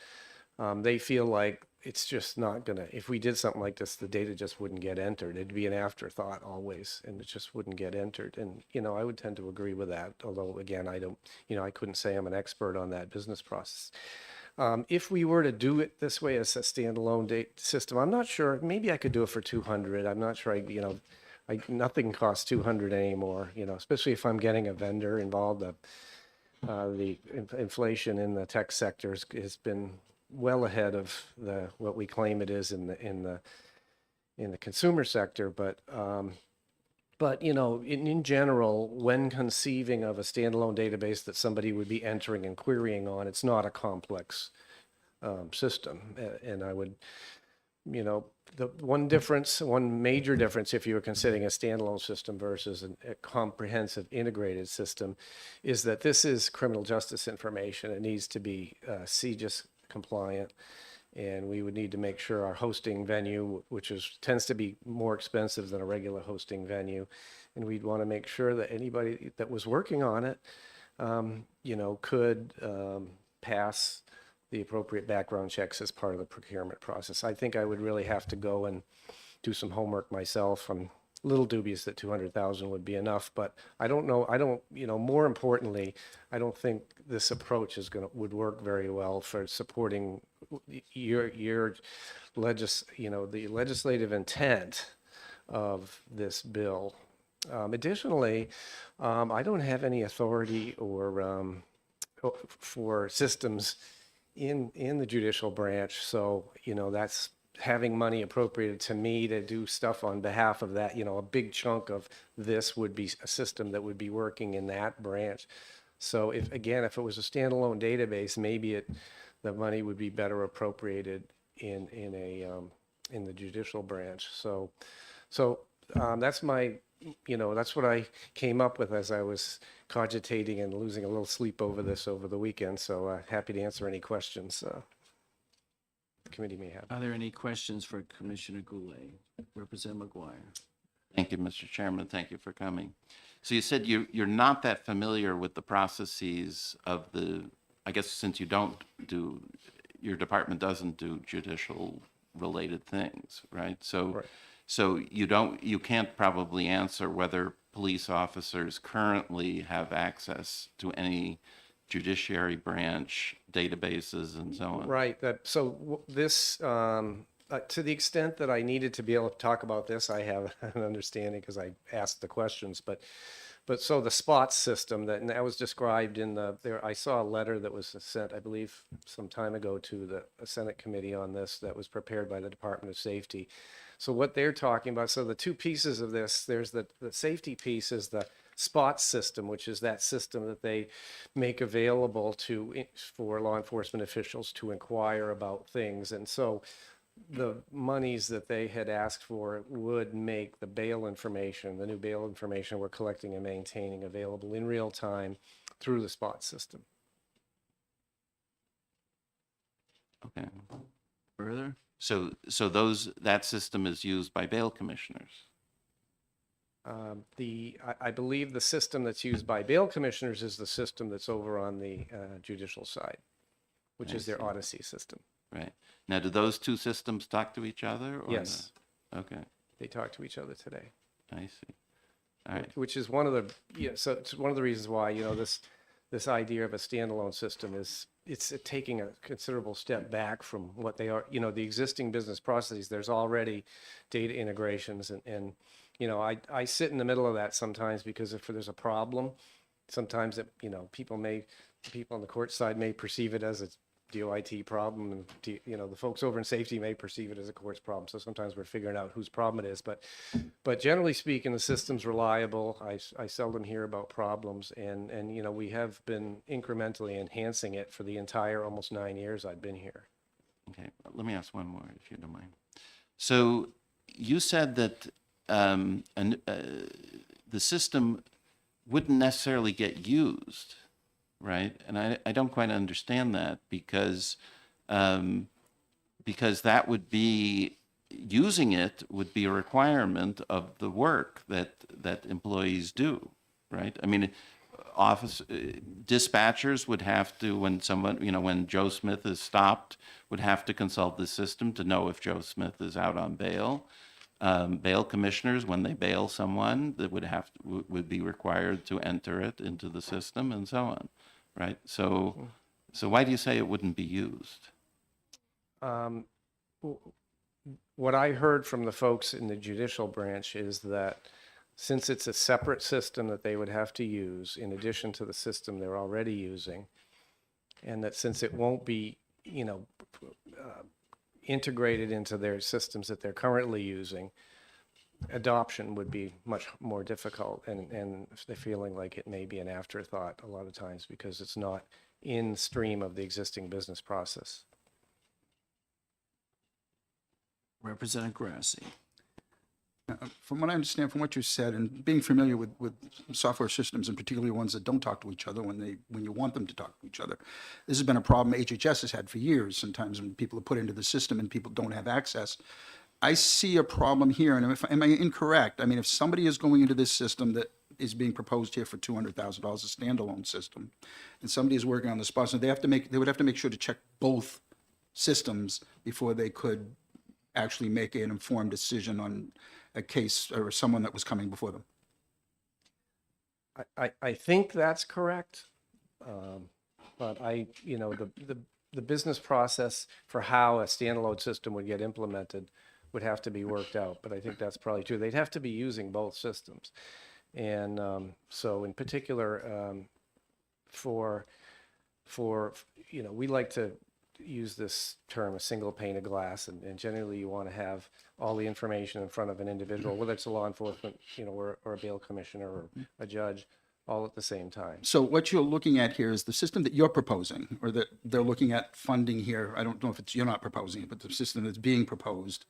[SPEAKER 11] they feel like it's just not gonna, if we did something like this, the data just wouldn't get entered. It'd be an afterthought always, and it just wouldn't get entered. And, you know, I would tend to agree with that, although again, I don't, you know, I couldn't say I'm an expert on that business process. If we were to do it this way as a standalone date system, I'm not sure, maybe I could do it for 200. I'm not sure, you know, nothing costs 200 anymore, you know, especially if I'm getting a vendor involved. The inflation in the tech sector has been well ahead of what we claim it is in the consumer sector. But you know, in general, when conceiving of a standalone database that somebody would be entering and querying on, it's not a complex system. And I would, you know, the one major difference, if you were considering a standalone system versus a comprehensive integrated system, is that this is criminal justice information. It needs to be CJIS compliant. And we would need to make sure our hosting venue, which tends to be more expensive than a regular hosting venue, and we'd want to make sure that anybody that was working on it, you know, could pass the appropriate background checks as part of the procurement process. I think I would really have to go and do some homework myself. I'm a little dubious that 200,000 would be enough, but I don't know, you know, more importantly, I don't think this approach would work very well for supporting your you know, the legislative intent of this bill. Additionally, I don't have any authority or for systems in the judicial branch, so you know, that's having money appropriated to me to do stuff on behalf of that. You know, a big chunk of this would be a system that would be working in that branch. So if it was a standalone database, maybe the money would be better appropriated in the judicial branch. So that's my, you know, that's what I came up with as I was cogitating and losing a little sleep over this over the weekend. So happy to answer any questions the committee may have.
[SPEAKER 1] Are there any questions for Commissioner Goulet? Representative McGuire.
[SPEAKER 2] Thank you, Mr. Chairman. Thank you for coming. So you said you're not that familiar with the processes of I guess since your department doesn't do judicial related things, right?
[SPEAKER 11] Right.
[SPEAKER 2] So you can't probably answer whether police officers currently have access to any judiciary branch databases and so on.
[SPEAKER 11] Right. This, to the extent that I needed to be able to talk about this, I have an understanding because I asked the questions. But so the SPOTS system that was described in I saw a letter that was sent, I believe, some time ago to the Senate committee on this that was prepared by the Department of Safety. So what they're talking about, so the two pieces of this, there's the safety piece is the SPOTS system, which is that system that they make available for law enforcement officials to inquire about things. And so the monies that they had asked for would make the bail information, the new bail information we're collecting and maintaining, available in real time through the SPOTS system.
[SPEAKER 2] Okay.
[SPEAKER 1] Further?
[SPEAKER 2] So that system is used by bail commissioners.
[SPEAKER 11] I believe the system that's used by bail commissioners is the system that's over on the judicial side, which
[SPEAKER 2] I
[SPEAKER 11] is their
[SPEAKER 2] see.
[SPEAKER 11] Odyssey system.
[SPEAKER 2] Right. Now, do those two systems talk to each other? Or
[SPEAKER 11] Yes.
[SPEAKER 2] no? Okay.
[SPEAKER 11] They talk to each other today.
[SPEAKER 2] I see. All right.
[SPEAKER 11] Which is one of the, so it's one of the reasons why, you know, this idea of a standalone system it's taking a considerable step back from what they are, you know, the existing business processes. There's already data integrations and you know, I sit in the middle of that sometimes because if there's a problem, sometimes you know, people on the court side may perceive it as DOIT problem, and you know, the folks over in safety may perceive it as a court's problem. So sometimes we're figuring out whose problem it is. But generally speaking, the system's reliable. I seldom hear about problems, and you know, we have been incrementally enhancing it for the entire almost 9 years I've been here.
[SPEAKER 2] Okay, let me ask one more, if you don't mind. So you said that the system wouldn't necessarily get used, right? And I don't quite understand that because that would be, using it would be a requirement of the work that employees do, right? I mean, dispatchers would have to, when someone, you know, when Joe Smith is stopped, would have to consult the system to know if Joe Smith is out on bail. Bail commissioners, when they bail someone, that would be required to enter it into the system, and so on, right? So why do you say it wouldn't be used?
[SPEAKER 11] What I heard from the folks in the judicial branch is that since it's a separate system that they would have to use in addition to the system they're already using, and that since it won't be, you know, integrated into their systems that they're currently using, adoption would be much more difficult, and they're feeling like it may be an afterthought a lot of times because it's not in stream of the existing business process.
[SPEAKER 1] Representative Grassi.
[SPEAKER 7] From what I understand, from what you said, and being familiar with software systems, and particularly ones that don't talk to each other when you want them to talk to each other, this has been a problem HHS has had for years. Sometimes when people are put into the system and people don't have access, I see a problem here. And am I incorrect? I mean, if somebody is going into this system that is being proposed here for $200,000, a standalone system, and somebody is working on the spot, so they would have to make sure to check both systems before they could actually make an informed decision on a case or someone that was coming before them.
[SPEAKER 11] I think that's correct, but you know, the business process for how a standalone system would get implemented would have to be worked out. But I think that's probably true. They'd have to be using both systems, and so in particular, for you know, we like to use this term, a single pane of glass, and generally you want to have all the information in front of an individual, whether it's a law enforcement, you know, or a bail commissioner or a judge, all at the same time.
[SPEAKER 7] So what you're looking at here is the system that you're proposing, or that they're looking at funding here. I don't know if it's, you're not proposing it, but the system that's being proposed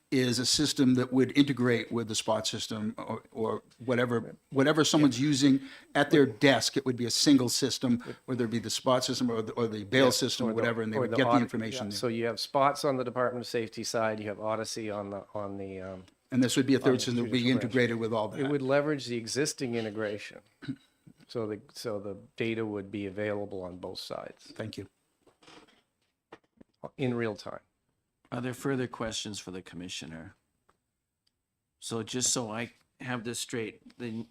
[SPEAKER 7] is a system that would integrate with the spot system or whatever someone's using at their desk. It would be a single system, whether it be the spot system or the bail system or whatever, and they would get the information there.
[SPEAKER 11] So you have spots on the Department of Safety side, you have Odyssey on the
[SPEAKER 7] And this would be a third system that would be
[SPEAKER 11] judicial branch.
[SPEAKER 7] integrated with all that.
[SPEAKER 11] It would leverage the existing integration. So the data would be available on both sides
[SPEAKER 7] Thank you.
[SPEAKER 11] in real time.
[SPEAKER 1] Are there further questions for the commissioner? So just so I have this straight, the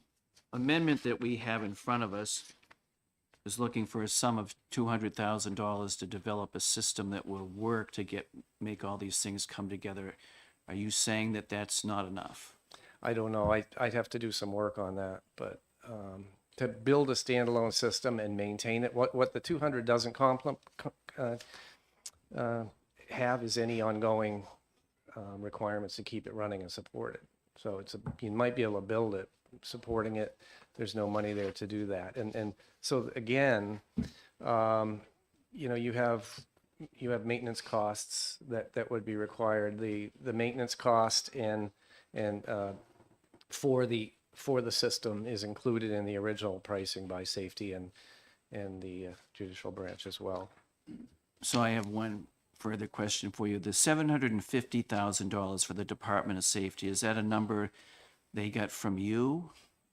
[SPEAKER 1] amendment that we have in front of us is looking for a sum of $200,000 to develop a system that will work to make all these things come together. Are you saying that that's not enough?
[SPEAKER 11] I don't know. I'd have to do some work on that, but to build a standalone system and maintain it, what the 200 doesn't have is any ongoing requirements to keep it running and support it. So you might be able to build it, supporting it. There's no money there to do that. And so again, you know, you have maintenance costs that would be required. The maintenance cost and for the system is included in the original pricing by safety and the judicial branch as well.
[SPEAKER 1] So I have one further question for you. The $750,000 for the Department of Safety, is that a number they got from you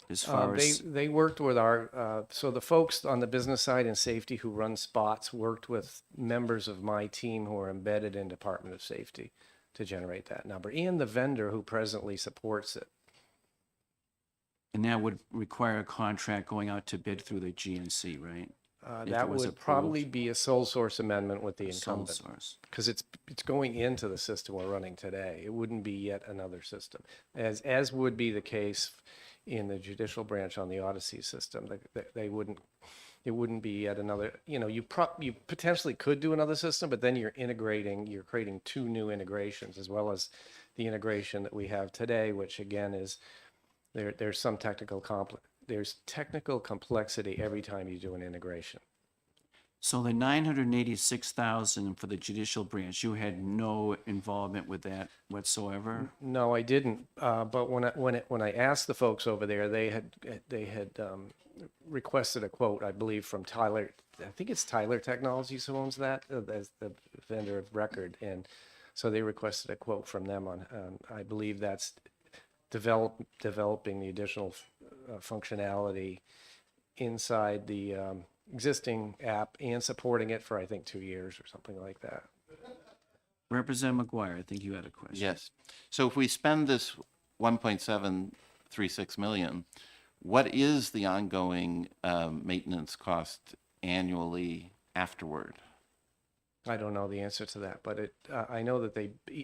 [SPEAKER 1] as far as?
[SPEAKER 11] They worked with so the folks on the business side and safety who run spots worked with members of my team who are embedded in Department of Safety to generate that number, and the vendor who presently supports it.
[SPEAKER 1] And that would require a contract going out to bid through the GNC, right? If
[SPEAKER 11] That
[SPEAKER 1] it was
[SPEAKER 11] would probably
[SPEAKER 1] approved.
[SPEAKER 11] be a sole source amendment with the
[SPEAKER 1] Sole
[SPEAKER 11] incumbent,
[SPEAKER 1] source.
[SPEAKER 11] because it's going into the system we're running today. It wouldn't be yet another system, as would be the case in the judicial branch on the Odyssey system. They wouldn't it wouldn't be yet another, you potentially could do another system, but then you're creating two new integrations as well as the integration that we have today, which again is, there's technical complexity every time you do an integration.
[SPEAKER 1] So the 986,000 for the judicial branch, you had no involvement with that whatsoever?
[SPEAKER 11] No, I didn't. But when I asked the folks over there, they had requested a quote, I believe, from Tyler. I think it's Tyler Technologies who owns that as the vendor of record, and so they requested a quote from them on. I believe that's developing the additional functionality inside the existing app and supporting it for, I think, 2 years or something like that.
[SPEAKER 1] Representative McGuire, I think you had a question.
[SPEAKER 2] Yes. So if we spend this 1.736 million, what is the ongoing maintenance cost annually afterward?
[SPEAKER 11] I don't know the answer to that, but I know that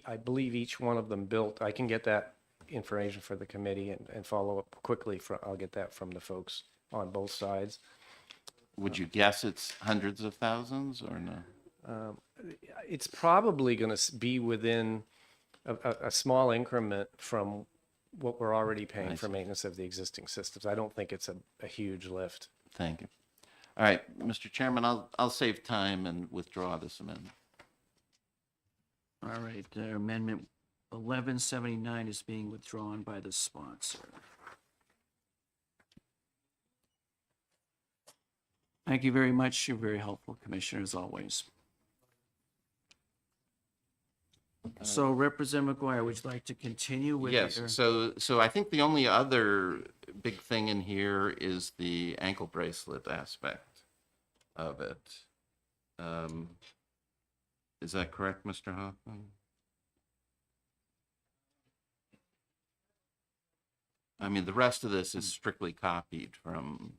[SPEAKER 11] I believe each one of them built, I can get that information for the committee and follow up quickly. I'll get that from the folks on both sides.
[SPEAKER 2] Would you guess it's hundreds of thousands or no?
[SPEAKER 11] It's probably going to be within a small increment from what we're already paying for maintenance of the existing systems. I don't think it's a huge lift.
[SPEAKER 2] Thank you. All right, Mr. Chairman, I'll save time and withdraw this amendment.
[SPEAKER 1] All right, Amendment 1179 is being withdrawn by the sponsor. Thank you very much. You're very helpful, Commissioner, as always. So Representative McGuire, would you like to continue with
[SPEAKER 2] Yes,
[SPEAKER 1] your?
[SPEAKER 2] so I think the only other big thing in here is the ankle bracelet aspect of it. Is that correct, Mr. Hoffman? I mean, the rest of this is strictly copied from,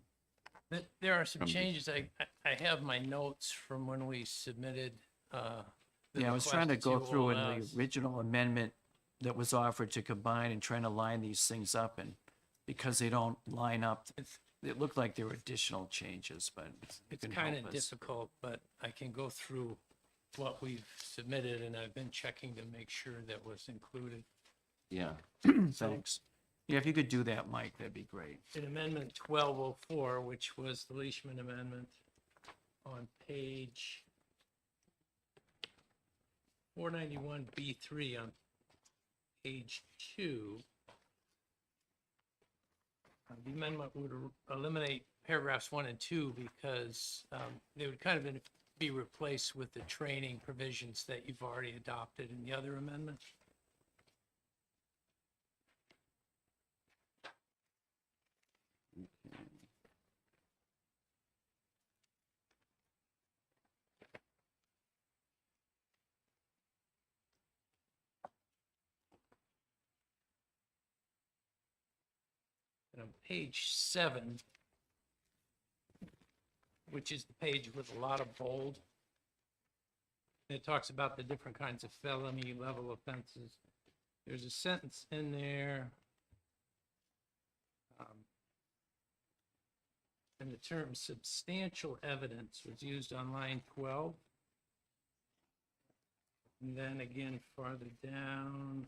[SPEAKER 10] There are some
[SPEAKER 2] From the-
[SPEAKER 10] changes. I have my notes from when we submitted, the
[SPEAKER 1] Yeah, I was trying to
[SPEAKER 10] request
[SPEAKER 1] go through in
[SPEAKER 10] OLS.
[SPEAKER 1] the original amendment that was offered to combine and trying to line these things up, and because they don't line up, it looked like there were additional changes, but you
[SPEAKER 10] It's
[SPEAKER 1] can
[SPEAKER 10] kind
[SPEAKER 1] help
[SPEAKER 10] of
[SPEAKER 1] us.
[SPEAKER 10] difficult, but I can go through what we've submitted, and I've been checking to make sure that was included.
[SPEAKER 2] yeah.
[SPEAKER 1] Thanks. Yeah, if you could do that, Mike, that'd be great.
[SPEAKER 10] In Amendment 1204, which was the Leishman Amendment, on page 491B3 on page 2, the amendment would eliminate paragraphs 1 and 2 because they would kind of be replaced with the training provisions that you've already adopted in the other amendment. And on page 7, which is the page with a lot of bold, it talks about the different kinds of felony level offenses. There's a sentence in there. And the term substantial evidence was used on line 12. And then again, farther down.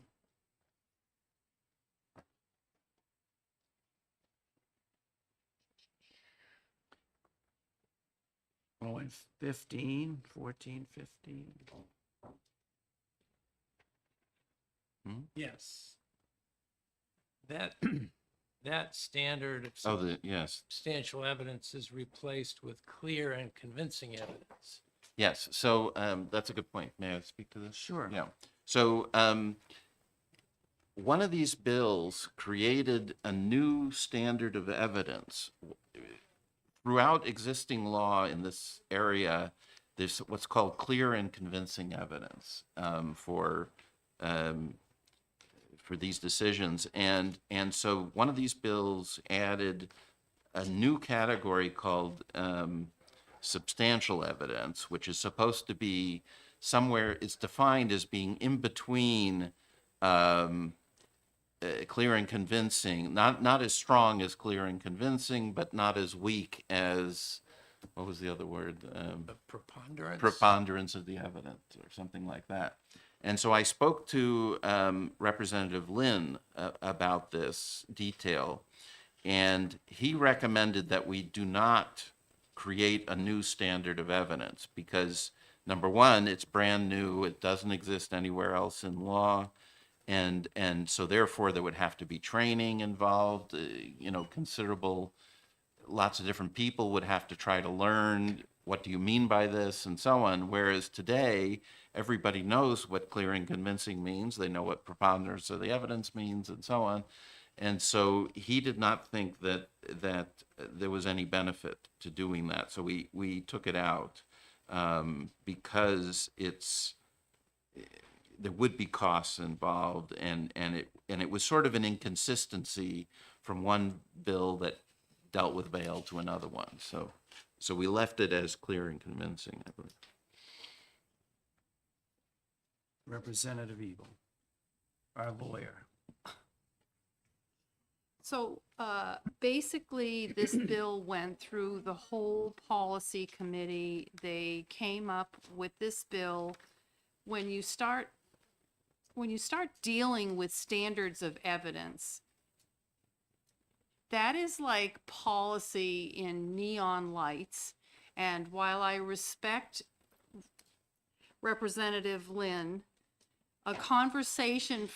[SPEAKER 1] Oh, and 15, 14, 15.
[SPEAKER 10] Yes. That, that standard of
[SPEAKER 2] Oh, yes.
[SPEAKER 10] substantial evidence is replaced with clear and convincing evidence.
[SPEAKER 2] Yes, so that's a good point. May I speak to this?
[SPEAKER 1] Sure.
[SPEAKER 2] Yeah. So one of these bills created a new standard of evidence. Throughout existing law in this area, there's what's called clear and convincing evidence for these decisions. And so one of these bills added a new category called substantial evidence, which is supposed to be somewhere, it's defined as being in between clear and convincing, not as strong as clear and convincing, but not as weak as what was the other word?
[SPEAKER 10] A preponderance?
[SPEAKER 2] Preponderance of the evidence or something like that. And so I spoke to Representative Lynn about this detail, and he recommended that we do not create a new standard of evidence because, number one, it's brand new, it doesn't exist anywhere else in law, and so therefore there would have to be training involved, considerable, lots of different people would have to try to learn what do you mean by this and so on, whereas today everybody knows what clear and convincing means, they know what preponderance of the evidence means and so on. And so he did not think that there was any benefit to doing that. So we took it out because there would be costs involved, and it was sort of an inconsistency from one bill that dealt with bail to another one. So we left it as clear and convincing, I believe.
[SPEAKER 1] Representative Evil, our lawyer.
[SPEAKER 4] So basically, this bill went through the whole policy committee. They came up with this bill. When you start dealing with standards of evidence, that is like policy in neon lights. And while I respect Representative Lynn, a conversation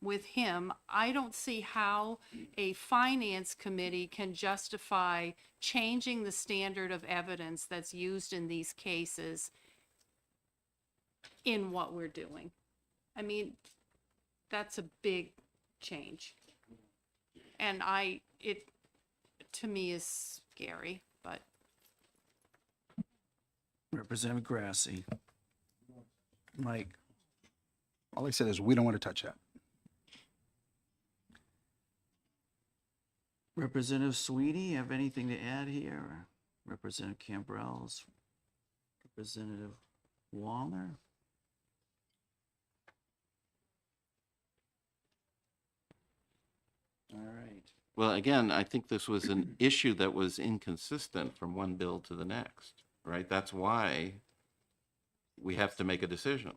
[SPEAKER 4] with him, I don't see how a finance committee can justify changing the standard of evidence that's used in these cases in what we're doing. I mean, that's a big change. And it to me is scary, but.
[SPEAKER 1] Representative Grassi. Mike.
[SPEAKER 7] All I said is, we don't want to touch that.
[SPEAKER 1] Representative Sweetie, have anything to add here? Or Representative Cambrels? Representative Wallner? All right.
[SPEAKER 2] Well, again, I think this was an issue that was inconsistent from one bill to the next, right? That's why we have to make a decision,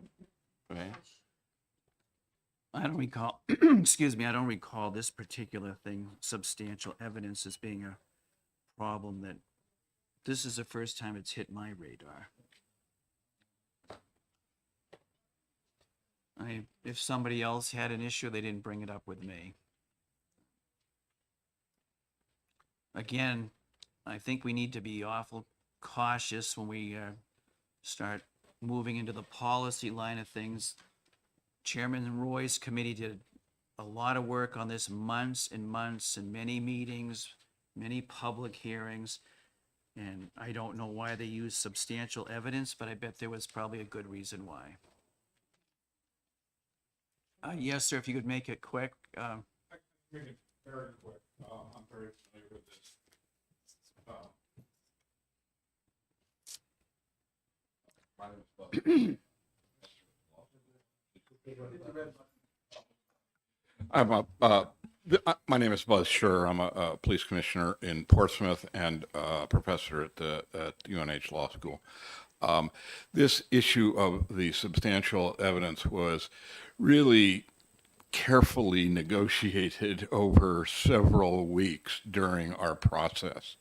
[SPEAKER 2] right?
[SPEAKER 1] I don't recall, excuse me, I don't recall this particular thing, substantial evidence, as being a problem that, this is the first time it's hit my radar. If somebody else had an issue, they didn't bring it up with me. Again, I think we need to be awful cautious when we start moving into the policy line of things. Chairman Roy's committee did a lot of work on this, months and months, and many meetings, many public hearings. And I don't know why they used substantial evidence, but I bet there was probably a good reason why. Yes, sir, if you could make it quick.
[SPEAKER 3] Make it very quick. I'm very familiar with this.
[SPEAKER 9] My name is Buzz Scher. I'm a police commissioner in Portsmouth and a professor at UNH Law School. This issue of the substantial evidence was really carefully negotiated over several weeks during our process.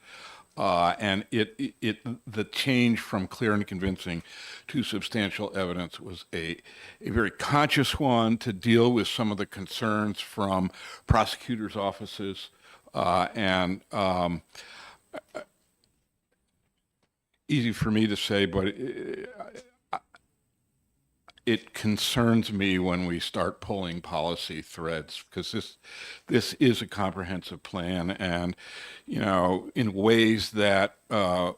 [SPEAKER 9] And the change from clear and convincing to substantial evidence was a very conscious one to deal with some of the concerns from prosecutors' offices easy for me to say, but it concerns me when we start pulling policy threads, because this is a comprehensive plan, and in ways that I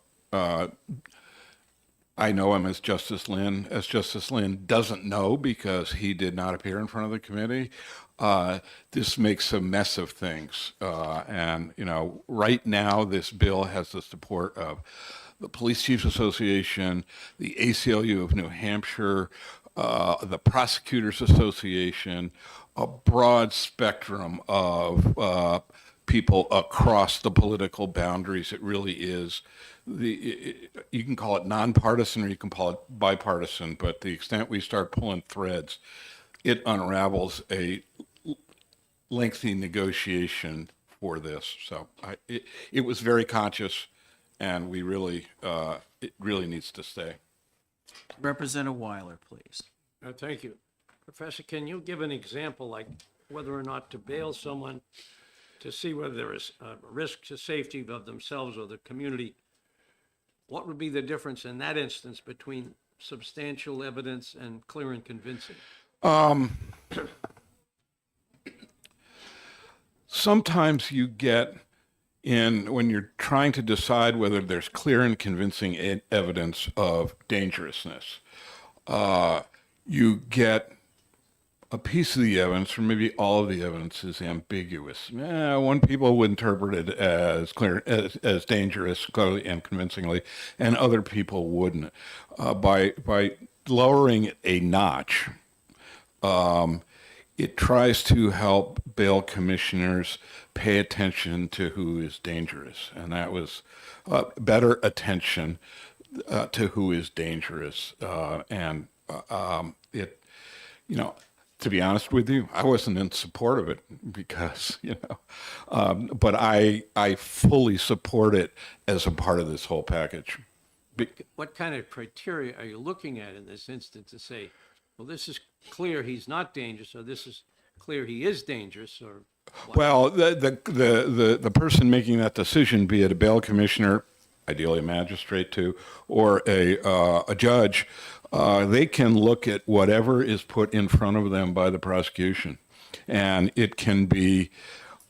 [SPEAKER 9] know him as Justice Lynn. As Justice Lynn doesn't know because he did not appear in front of the committee. This makes a mess of things, and right now this bill has the support of the Police Chiefs Association, the ACLU of New Hampshire, the Prosecutors Association, a broad spectrum of people across the political boundaries. It really is. You can call it nonpartisan or you can call it bipartisan, but the extent we start pulling threads, it unravels a lengthy negotiation for this. So it was very conscious, and we really, it really needs to stay.
[SPEAKER 1] Representative Weiler, please.
[SPEAKER 6] Thank you. Professor, can you give an example, like whether or not to bail someone to see whether there is a risk to safety of themselves or the community? What would be the difference in that instance between substantial evidence and clear and convincing?
[SPEAKER 9] Sometimes you get when you're trying to decide whether there's clear and convincing evidence of dangerousness, you get a piece of the evidence, or maybe all of the evidence, is ambiguous. One people would interpret it as clear, as dangerous, clearly and convincingly, and other people wouldn't. By lowering it a notch, it tries to help bail commissioners pay attention to who is dangerous, and that was better attention to who is dangerous, and it, to be honest with you, I wasn't in support of it because, but I fully support it as a part of this whole package.
[SPEAKER 6] What kind of criteria are you looking at in this instance to say, well, this is clear he's not dangerous, or this is clear he is dangerous, or what?
[SPEAKER 9] Well, the person making that decision, be it a bail commissioner, ideally a magistrate too, or a judge, they can look at whatever is put in front of them by the prosecution, and it can be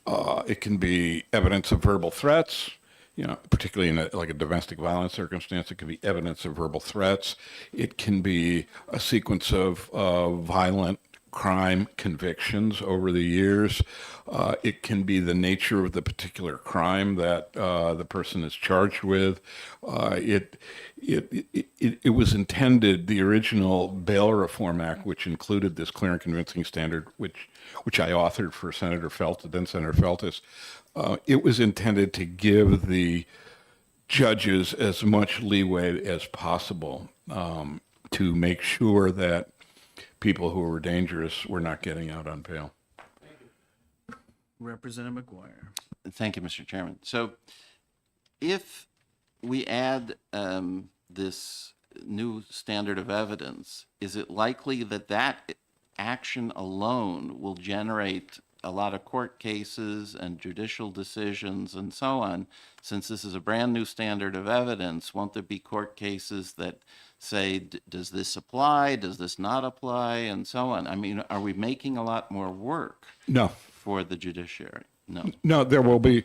[SPEAKER 9] evidence of verbal threats. Particularly in like a domestic violence circumstance, it could be evidence of verbal threats. It can be a sequence of violent crime convictions over the years. It can be the nature of the particular crime that the person is charged with. It was intended, the original Bail Reform Act, which included this clear and convincing standard, which I authored for Senator Feltus, then Senator Feltus. It was intended to give the judges as much leeway as possible to make sure that people who were dangerous were not getting out on bail.
[SPEAKER 1] Representative McGuire.
[SPEAKER 2] Thank you, Mr. Chairman. So if we add this new standard of evidence, is it likely that that action alone will generate a lot of court cases and judicial decisions and so on? Since this is a brand new standard of evidence, won't there be court cases that say, does this apply, does this not apply, and so on? I mean, are we making a lot more work
[SPEAKER 9] No.
[SPEAKER 2] for the judiciary? No.
[SPEAKER 9] No, there'll be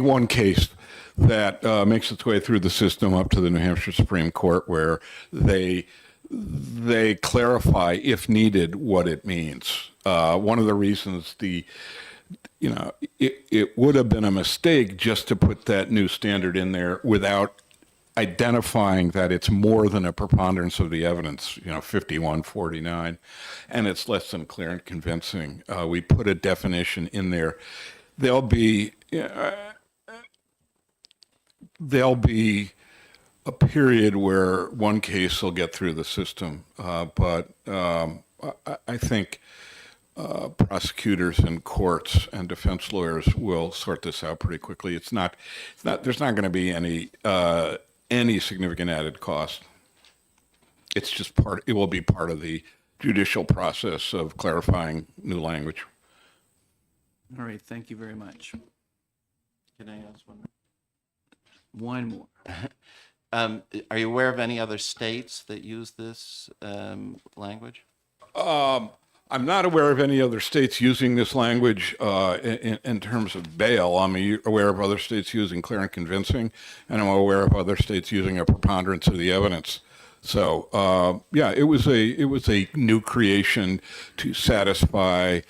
[SPEAKER 9] one case that makes its way through the system up to the New Hampshire Supreme Court where they clarify, if needed, what it means. One of the reasons it would have been a mistake just to put that new standard in there without identifying that it's more than a preponderance of the evidence, 51-49, and it's less than clear and convincing. We put a definition in there. There'll be a period where one case will get through the system, but I think prosecutors and courts and defense lawyers will sort this out pretty quickly. There's not going to be any significant added cost. It's just it will be part of the judicial process of clarifying new language.
[SPEAKER 1] All right, thank you very much.
[SPEAKER 2] Can I ask one
[SPEAKER 1] One more.
[SPEAKER 2] more? Are you aware of any other states that use this language?
[SPEAKER 9] I'm not aware of any other states using this language in terms of bail. I'm aware of other states using clear and convincing, and I'm aware of other states using a preponderance of the evidence. So, yeah, it was a new creation to satisfy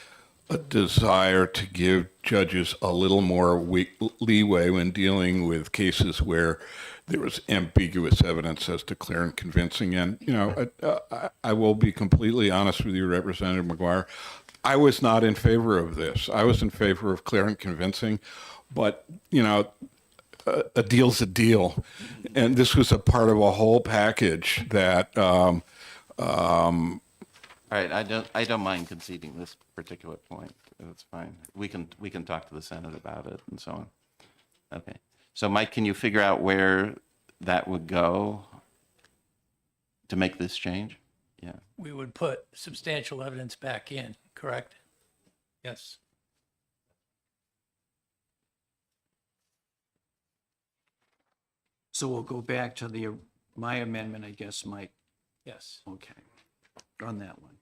[SPEAKER 9] a desire to give judges a little more leeway when dealing with cases where there was ambiguous evidence as to clear and convincing. And, I will be completely honest with you, Representative McGuire. I was not in favor of this. I was in favor of clear and convincing, but, you know, a deal's a deal. And this was a part of a whole package that,
[SPEAKER 2] All right, I don't mind conceding this particular point. That's fine. We can talk to the Senate about it and so on. Okay. So Mike, can you figure out where that would go to make this change? Yeah.
[SPEAKER 10] We would put substantial evidence back in, correct? Yes.
[SPEAKER 1] So we'll go back to my amendment, I guess, Mike.
[SPEAKER 10] Yes.
[SPEAKER 1] Okay, on that one.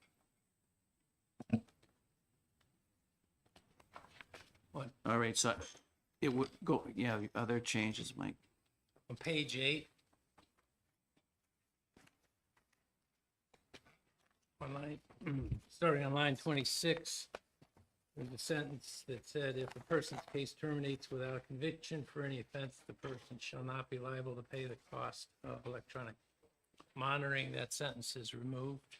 [SPEAKER 10] What?
[SPEAKER 1] All right, so it would go, yeah, other changes, Mike.
[SPEAKER 10] On page 8. On line, starting on line 26, there's a sentence that said, if a person's case terminates without a conviction for any offense, the person shall not be liable to pay the cost of electronic monitoring. That sentence is removed.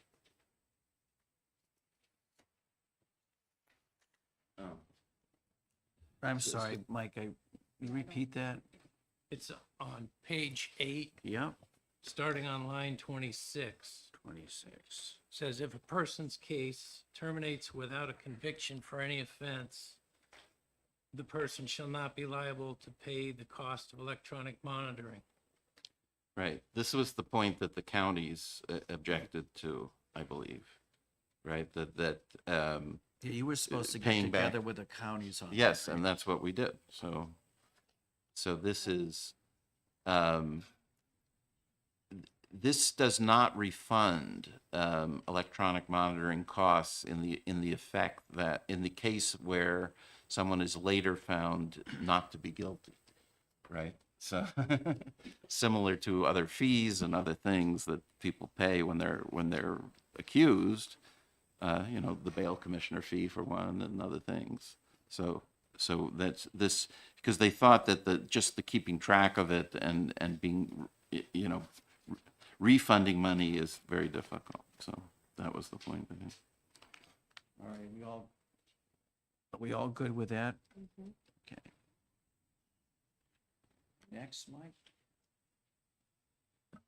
[SPEAKER 1] I'm sorry, Mike, you repeat that?
[SPEAKER 10] It's on page 8,
[SPEAKER 1] Yep,
[SPEAKER 10] starting on line 26.
[SPEAKER 1] 26.
[SPEAKER 10] Says if a person's case terminates without a conviction for any offense, the person shall not be liable to pay the cost of electronic monitoring.
[SPEAKER 2] Right. This was the point that the counties objected to, I believe. Right.
[SPEAKER 1] Yeah, you were supposed to get
[SPEAKER 2] Paying back.
[SPEAKER 1] together with the counties on that.
[SPEAKER 2] Yes,
[SPEAKER 1] right?
[SPEAKER 2] and that's what we did. So this is, this does not refund electronic monitoring costs in the effect that in the case where someone is later found not to be guilty, right? So similar to other fees and other things that people pay when they're accused, you know, the bail commissioner fee for one and other things. So that's this, because they thought that just the keeping track of it and being, you know, refunding money is very difficult. So that was the point. I think.
[SPEAKER 1] All right, are we all good with that? Okay. Next, Mike.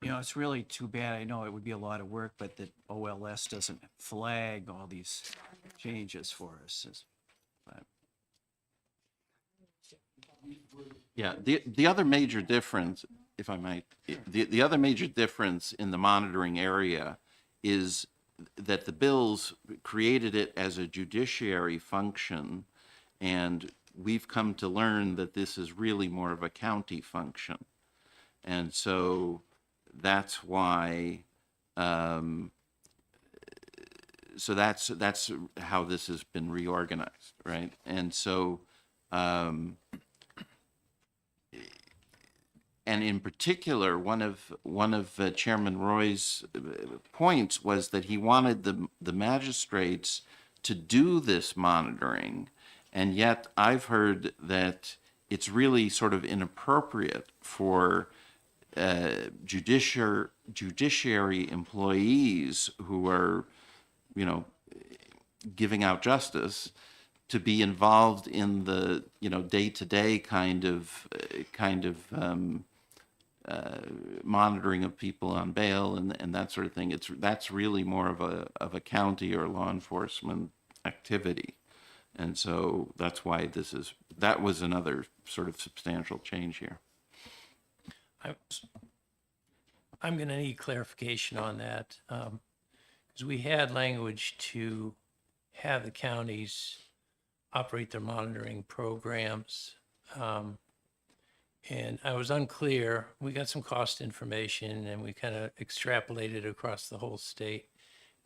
[SPEAKER 1] You know, it's really too bad. I know it would be a lot of work, but that OLS doesn't flag all these changes for us. But
[SPEAKER 2] Yeah, the other major difference, if I might, the other major difference in the monitoring area is that the bills created it as a judiciary function, and we've come to learn that this is really more of a county function. And so that's why, so that's how this has been reorganized, right? And so, and in particular, one of Chairman Roy's points was that he wanted the magistrates to do this monitoring, and yet I've heard that it's really sort of inappropriate for judiciary employees who are, you know, giving out justice to be involved in the, you know, day-to-day kind of monitoring of people on bail and that sort of thing. That's really more of a county or law enforcement activity. And so that's why that was another sort of substantial change here.
[SPEAKER 10] I'm going to need clarification on that, because we had language to have the counties operate their monitoring programs. And I was unclear. We got some cost information and we kind of extrapolated across the whole state.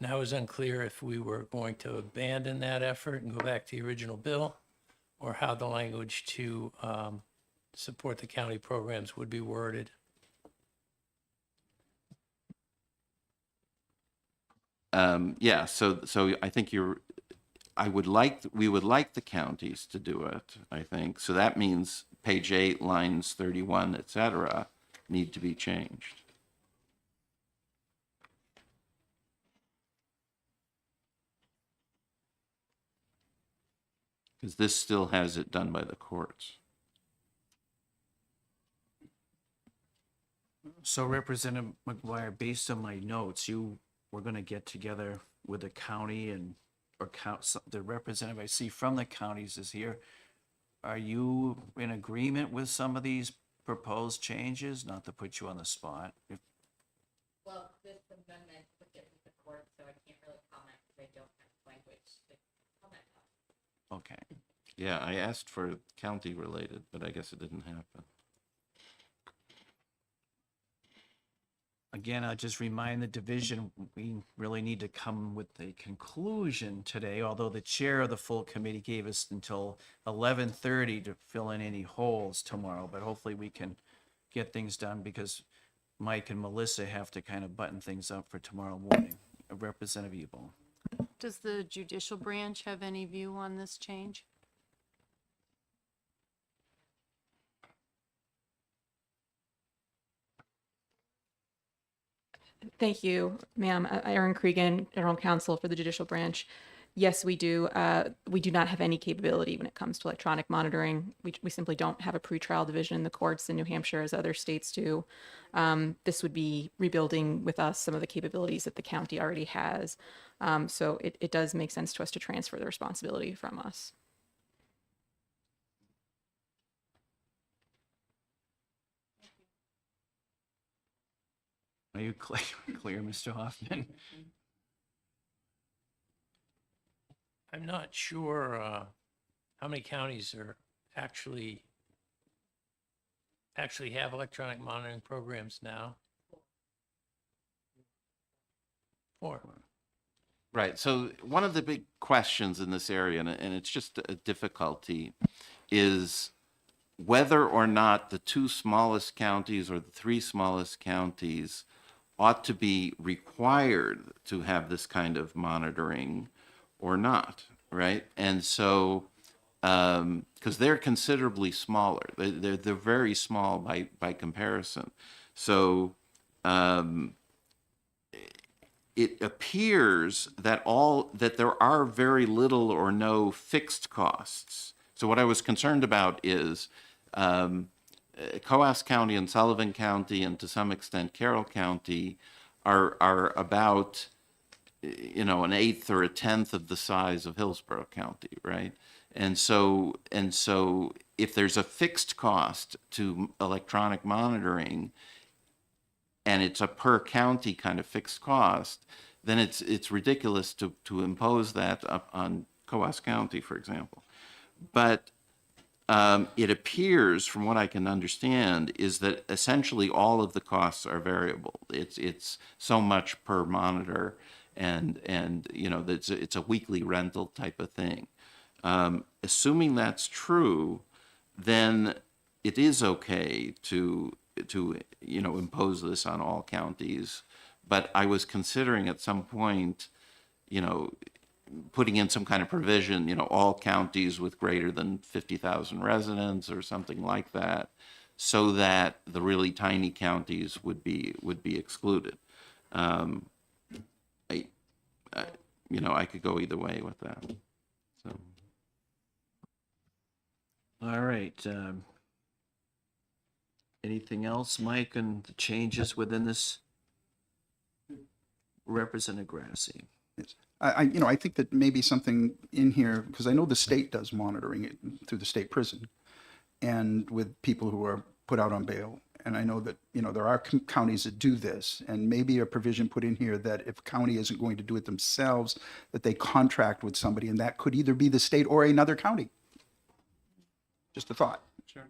[SPEAKER 10] And I was unclear if we were going to abandon that effort and go back to the original bill, or how the language to support the county programs would be worded.
[SPEAKER 2] Yeah, so I think we would like the counties to do it, I think. So that means page 8, lines 31, et cetera, need to be changed. Because this still has it done by the courts.
[SPEAKER 1] So Representative McGuire, based on my notes, you were gonna get together with the county and, or the representative I see from the counties is here. Are you in agreement with some of these proposed changes? Not to put you on the spot.
[SPEAKER 12] Well, this amendment was given to the court, so I can't really comment because I don't have language to comment on.
[SPEAKER 1] Okay.
[SPEAKER 2] Yeah, I asked for county related, but I guess it didn't happen.
[SPEAKER 1] Again, I'll just remind the division, we really need to come with a conclusion today, although the chair of the full committee gave us until 11:30 to fill in any holes tomorrow, but hopefully we can get things done because Mike and Melissa have to kind of button things up for tomorrow morning. Representative Ebel.
[SPEAKER 4] Does the judicial branch have any view on this change?
[SPEAKER 5] Thank you, ma'am. Erin Cregan, General Counsel for the Judicial Branch. Yes, we do. We do not have any capability when it comes to electronic monitoring. We simply don't have a pretrial division in the courts in New Hampshire as other states do. This would be rebuilding with us some of the capabilities that the county already has. So it does make sense to us to transfer the responsibility from us.
[SPEAKER 1] Are you clear, Mr. Hoffman?
[SPEAKER 10] I'm not sure how many counties are actually have electronic monitoring programs now. 4.
[SPEAKER 2] Right. So one of the big questions in this area, and it's just a difficulty, is whether or not the 2 smallest counties or the 3 smallest counties ought to be required to have this kind of monitoring or not, right? And so, because they're considerably smaller, they're very small by comparison. So it appears that there are very little or no fixed costs. So what I was concerned about is Coas County and Sullivan County, and to some extent Carroll County, are about, you know, an eighth or a tenth of the size of Hillsborough County, right? And so if there's a fixed cost to electronic monitoring, and it's a per county kind of fixed cost, then it's ridiculous to impose that up on Coas County, for example. But it appears, from what I can understand, is that essentially all of the costs are variable. It's so much per monitor, and you know, it's a weekly rental type of thing. Assuming that's true, then it is okay to you know, impose this on all counties. But I was considering at some point, you know, putting in some kind of provision, you know, all counties with greater than 50,000 residents or something like that, so that the really tiny counties would be excluded. You know, I could go either way with that. So.
[SPEAKER 1] All right. Anything else, Mike, and the changes within this? Representative Grassi.
[SPEAKER 7] I think that maybe something in here, because I know the state does monitoring it through the state prison and with people who are put out on bail. And I know that, you know, there are counties that do this, and maybe a provision put in here that if a county isn't going to do it themselves, that they contract with somebody, and that could either be the state or another county. Just a thought.
[SPEAKER 8] Sure.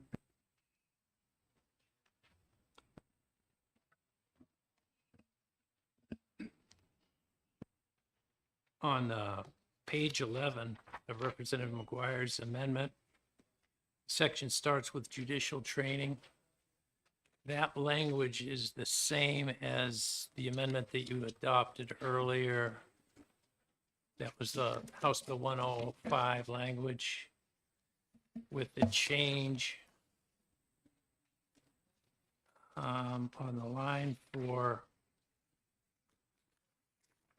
[SPEAKER 10] On page 11 of Representative McGuire's amendment, section starts with judicial training. That language is the same as the amendment that you adopted earlier. That was the House Bill 105 language with the change on the line for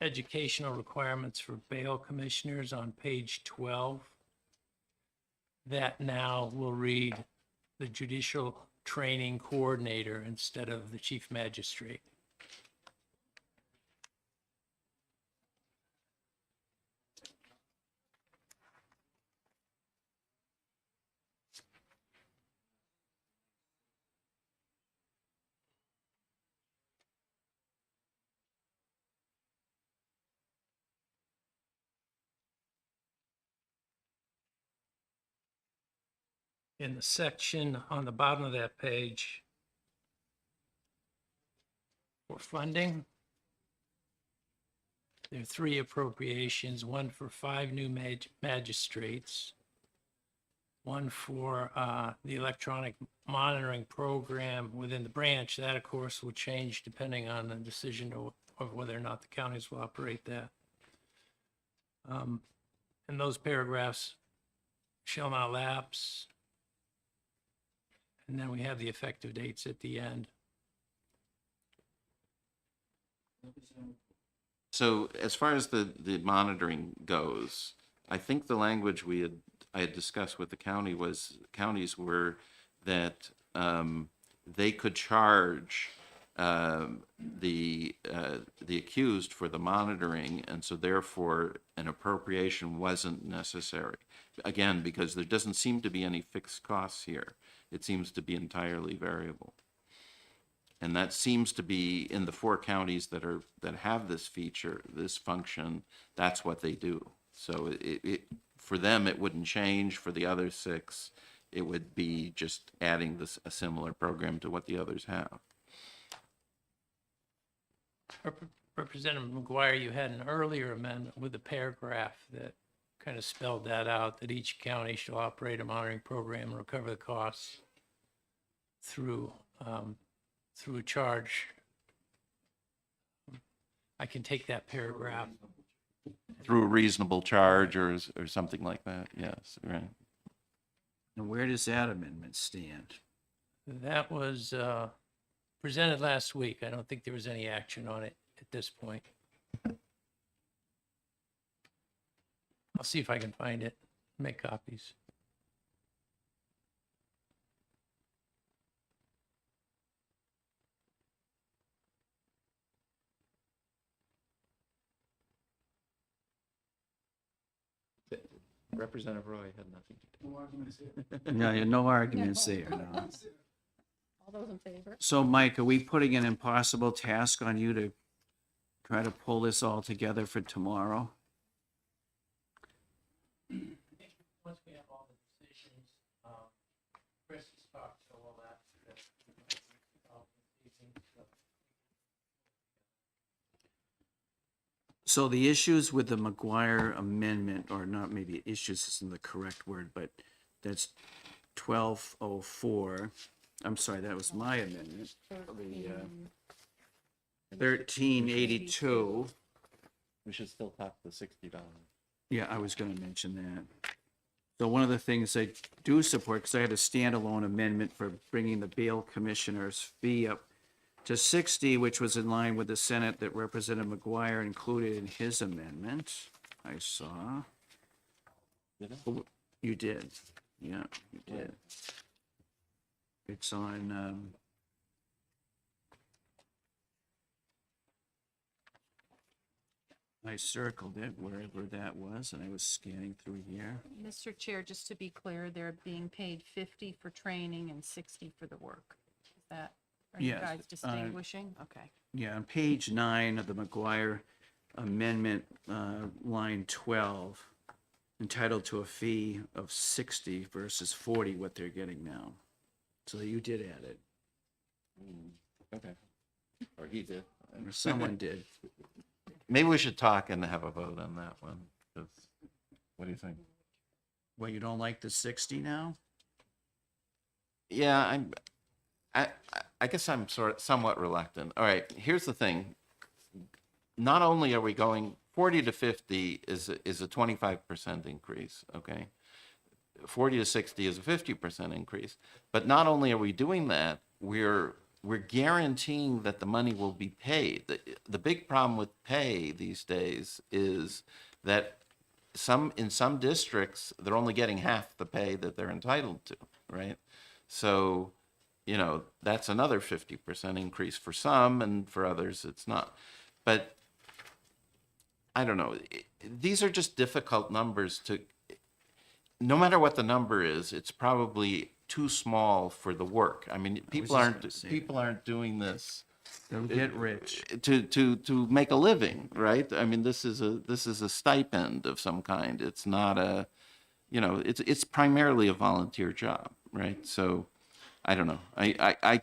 [SPEAKER 10] educational requirements for bail commissioners on page 12. that now will read the judicial training coordinator instead of the chief magistrate. In the section on the bottom of that page for funding, there are 3 appropriations, one for 5 new magistrates, one for the electronic monitoring program within the branch. That, of course, will change depending on the decision of whether or not the counties will operate that. And those paragraphs shall not lapse. And then we have the effective dates at the end.
[SPEAKER 2] So as far as the monitoring goes, I think the language I had discussed with the counties were that they could charge the accused for the monitoring, and so therefore an appropriation wasn't necessary. Again, because there doesn't seem to be any fixed costs here. It seems to be entirely variable. And that seems to be in the 4 counties that have this feature, this function, that's what they do. So for them, it wouldn't change. For the other 6, it would be just adding a similar program to what the others have.
[SPEAKER 10] Representative McGuire, you had an earlier amendment with a paragraph that kind of spelled that out, that each county shall operate a monitoring program and recover the costs through a charge. I can take that paragraph.
[SPEAKER 2] Through a reasonable charge or something like that, yes, right.
[SPEAKER 1] And where does that amendment stand?
[SPEAKER 10] That was presented last week. I don't think there was any action on it at this point. I'll see if I can find it, make copies.
[SPEAKER 2] Representative Roy had nothing to do.
[SPEAKER 1] Yeah, no arguments there, no.
[SPEAKER 4] All those in favor?
[SPEAKER 1] So Mike, are we putting an impossible task on you to try to pull this all together for tomorrow?
[SPEAKER 10] Once we have all the decisions, Chris has talked to all that.
[SPEAKER 1] So the issues with the McGuire amendment, or not, maybe issues isn't the correct word, but that's 1204. I'm sorry, that was my amendment. The 1382.
[SPEAKER 2] We should still talk the $60.
[SPEAKER 1] Yeah, I was going to mention that. So one of the things I do support, because I had a standalone amendment for bringing the bail commissioner's fee up to 60, which was in line with the Senate that Representative McGuire included in his amendment. I saw. Oh, you did. Yeah, you did. It's on, I circled it wherever that was, and I was scanning through here.
[SPEAKER 4] Mr. Chair, just to be clear, they're being paid 50 for training and 60 for the work. Is that, are you
[SPEAKER 1] Yes,
[SPEAKER 4] guys distinguishing? Okay.
[SPEAKER 1] Yeah, on page 9 of the McGuire amendment, line 12, entitled to a fee of 60 versus 40, what they're getting now. So you did add it,
[SPEAKER 2] Okay. Or he did.
[SPEAKER 1] or someone did.
[SPEAKER 2] Maybe we should talk and have a vote on that one. 'Cause what do you think?
[SPEAKER 1] Well, you don't like the 60 now?
[SPEAKER 2] Yeah, I guess I'm somewhat reluctant. All right, here's the thing. Not only are we going 40 to 50 is a 25% increase, okay? 40 to 60 is a 50% increase. But not only are we doing that, we're guaranteeing that the money will be paid. The big problem with pay these days is that in some districts, they're only getting half the pay that they're entitled to, right? So, you know, that's another 50% increase for some, and for others, it's not. But I don't know. These are just difficult numbers to, no matter what the number is, it's probably too small for the work. I mean, people
[SPEAKER 1] just gonna say
[SPEAKER 2] aren't doing this
[SPEAKER 1] They'll get rich.
[SPEAKER 2] to make a living, right? I mean, this is a stipend of some kind. It's not a, you know, it's primarily a volunteer job, right? So, I don't know. I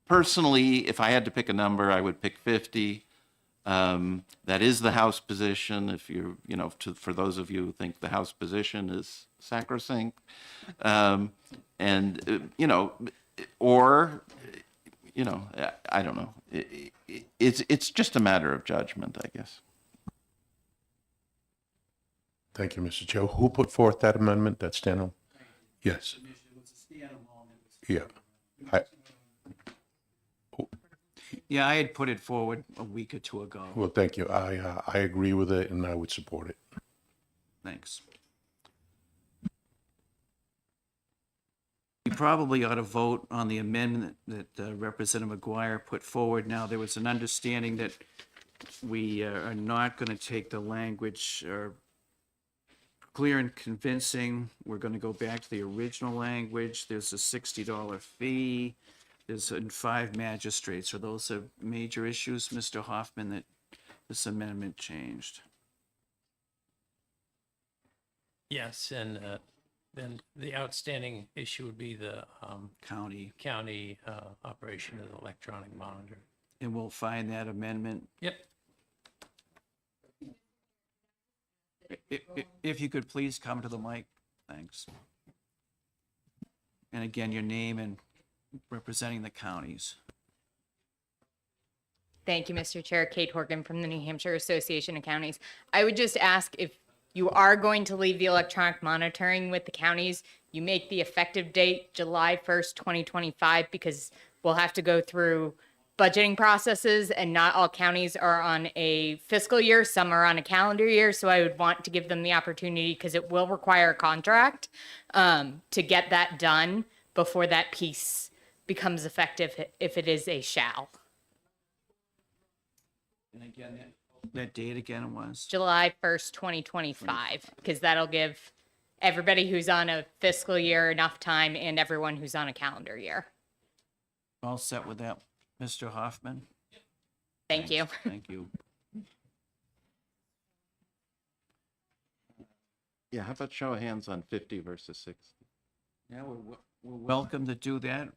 [SPEAKER 2] personally, if I had to pick a number, I would pick 50. That is the House position. If you know, for those of you who think the House position is sacrosanct, you know, or, you know, I don't know. It's just a matter of judgment, I guess.
[SPEAKER 3] Thank you, Mr. Chair. Who put forth that amendment? That's Stanley? Yes. Yeah.
[SPEAKER 1] Yeah, I had put it forward a week or two ago.
[SPEAKER 3] Well, thank you. I agree with it, and I would support it.
[SPEAKER 1] Thanks. We probably ought to vote on the amendment that Representative McGuire put forward. Now, there was an understanding that we are not going to take the language clear and convincing. We're going to go back to the original language. There's a $60 fee. There's 5 magistrates. Are those major issues, Mr. Hoffman, that this amendment changed?
[SPEAKER 10] Yes, and then the outstanding issue would be the
[SPEAKER 1] County.
[SPEAKER 10] county operation of the electronic monitor.
[SPEAKER 1] And we'll find that amendment.
[SPEAKER 10] Yep.
[SPEAKER 1] If you could please come to the mic, thanks. And again, your name and representing the counties.
[SPEAKER 12] Thank you, Mr. Chair. Kate Horgan from the New Hampshire Association of Counties. I would just ask, if you are going to leave the electronic monitoring with the counties, you make the effective date July 1st, 2025, because we'll have to go through budgeting processes, and not all counties are on a fiscal year. Some are on a calendar year. So I would want to give them the opportunity, because it will require a contract, to get that done before that piece becomes effective, if it is a shall.
[SPEAKER 1] And again, that date again was?
[SPEAKER 12] July 1st, 2025, because that'll give everybody who's on a fiscal year enough time, and everyone who's on a calendar year.
[SPEAKER 1] All set with that, Mr. Hoffman?
[SPEAKER 12] Thank you.
[SPEAKER 1] Thank you.
[SPEAKER 2] Yeah, how about show of hands on 50 versus 60?
[SPEAKER 1] Yeah, we're welcome to do that.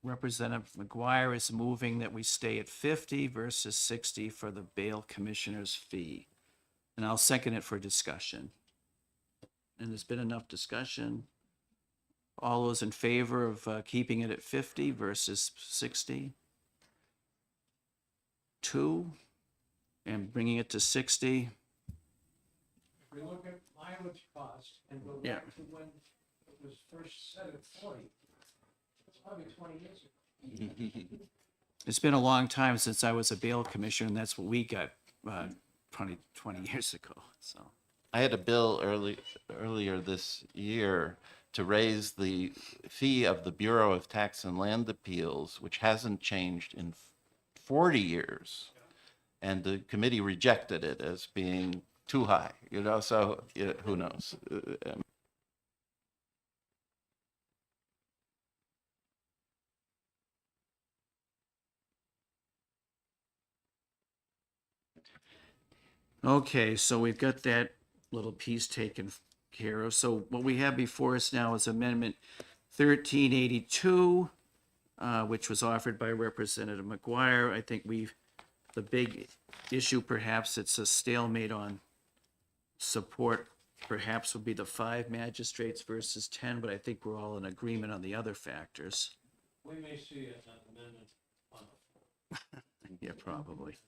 [SPEAKER 1] Representative McGuire is moving that we stay at 50 versus 60 for the bail commissioner's fee. And I'll second it for discussion. And there's been enough discussion. All those in favor of keeping it at 50 versus 60? 2, and bringing it to 60.
[SPEAKER 6] We look at mileage cost and go
[SPEAKER 1] Yeah.
[SPEAKER 6] back to when it was first set at 40. It's probably 20 years ago.
[SPEAKER 1] It's been a long time since I was a bail commissioner, and that's what we got 20 years ago, so.
[SPEAKER 2] I had a bill earlier this year to raise the fee of the Bureau of Tax and Land Appeals, which hasn't changed in 40 years. And the committee rejected it as being too high, you know, so who knows?
[SPEAKER 1] Okay, so we've got that little piece taken care of. So what we have before us now is Amendment 1382, which was offered by Representative McGuire. I think the big issue, perhaps it's a stalemate on support, perhaps would be the 5 magistrates versus 10, but I think we're all in agreement on the other factors.
[SPEAKER 6] We may see an amendment on the floor.
[SPEAKER 1] Yeah, probably.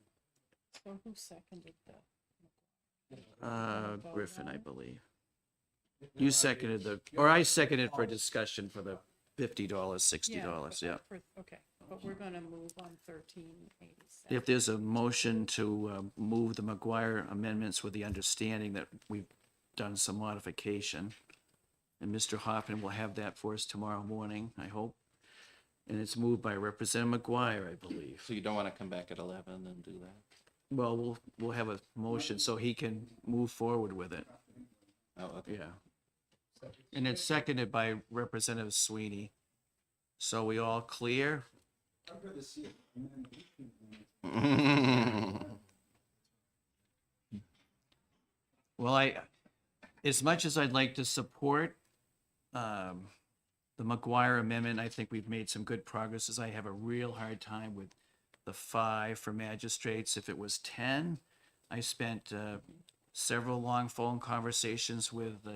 [SPEAKER 4] So who seconded that?
[SPEAKER 1] Griffin, I believe. You seconded I seconded for discussion for the $50, $60, yeah.
[SPEAKER 4] Okay. But we're gonna move on 1387.
[SPEAKER 1] If there's a motion to move the McGuire amendments with the understanding that we've done some modification, and Mr. Hoffman will have that for us tomorrow morning, I hope. And it's moved by Representative McGuire, I believe.
[SPEAKER 2] So you don't want to come back at 11 and do that?
[SPEAKER 1] Well, we'll have a motion so he can move forward with it.
[SPEAKER 2] Oh, okay.
[SPEAKER 1] Yeah. And it's seconded by Representative Sweeney. So we all clear? Well, as much as I'd like to support the McGuire amendment, I think we've made some good progress, as I have a real hard time with the 5 for magistrates. If it was 10, I spent several long phone conversations with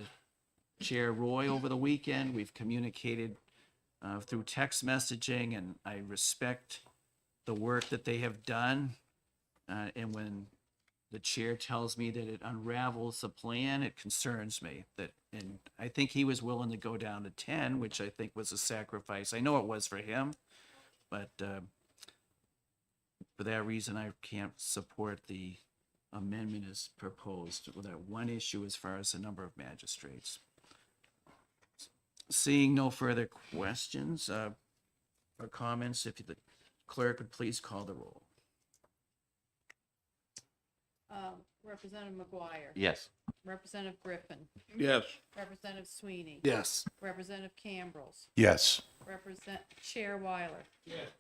[SPEAKER 1] Chair Roy over the weekend. We've communicated through text messaging, and I respect the work that they have done. And when the chair tells me that it unravels the plan, it concerns me. And I think he was willing to go down to 10, which I think was a sacrifice. I know it was for him, but for that reason, I can't support the amendment as proposed with that one issue as far as the number of magistrates. Seeing no further questions or comments, if the clerk would please call the roll.
[SPEAKER 4] Representative McGuire.
[SPEAKER 2] Yes.
[SPEAKER 4] Representative Griffin.
[SPEAKER 9] Yes.
[SPEAKER 4] Representative Sweeney.
[SPEAKER 8] Yes.
[SPEAKER 4] Representative Cambrels.
[SPEAKER 3] Yes.
[SPEAKER 4] Chair Weiler. Yes.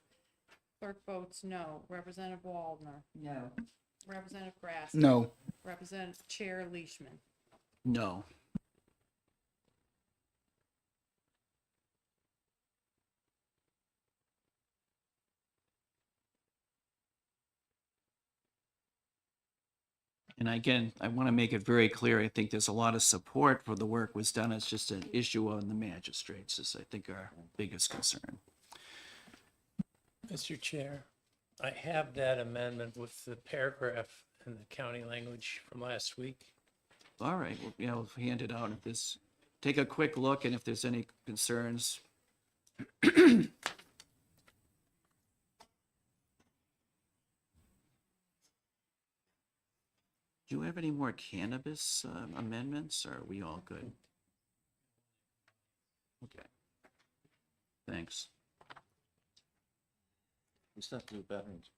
[SPEAKER 4] Clerk votes no. Representative Waldner.
[SPEAKER 12] No.
[SPEAKER 4] Representative Grass.
[SPEAKER 7] No.
[SPEAKER 4] Representative Chair Leishman.
[SPEAKER 1] No. And again, I want to make it very clear, I think there's a lot of support for the work was done. It's just an issue on the magistrates is, I think, our biggest concern.
[SPEAKER 10] Mr. Chair, I have that amendment with the paragraph in the county language from last week.
[SPEAKER 1] All right, well, yeah, we'll hand it out. If this, take a quick look, and if there's any concerns. Do you have any more cannabis amendments, or are we all good? Okay. Thanks.
[SPEAKER 2] We still have to do veterans.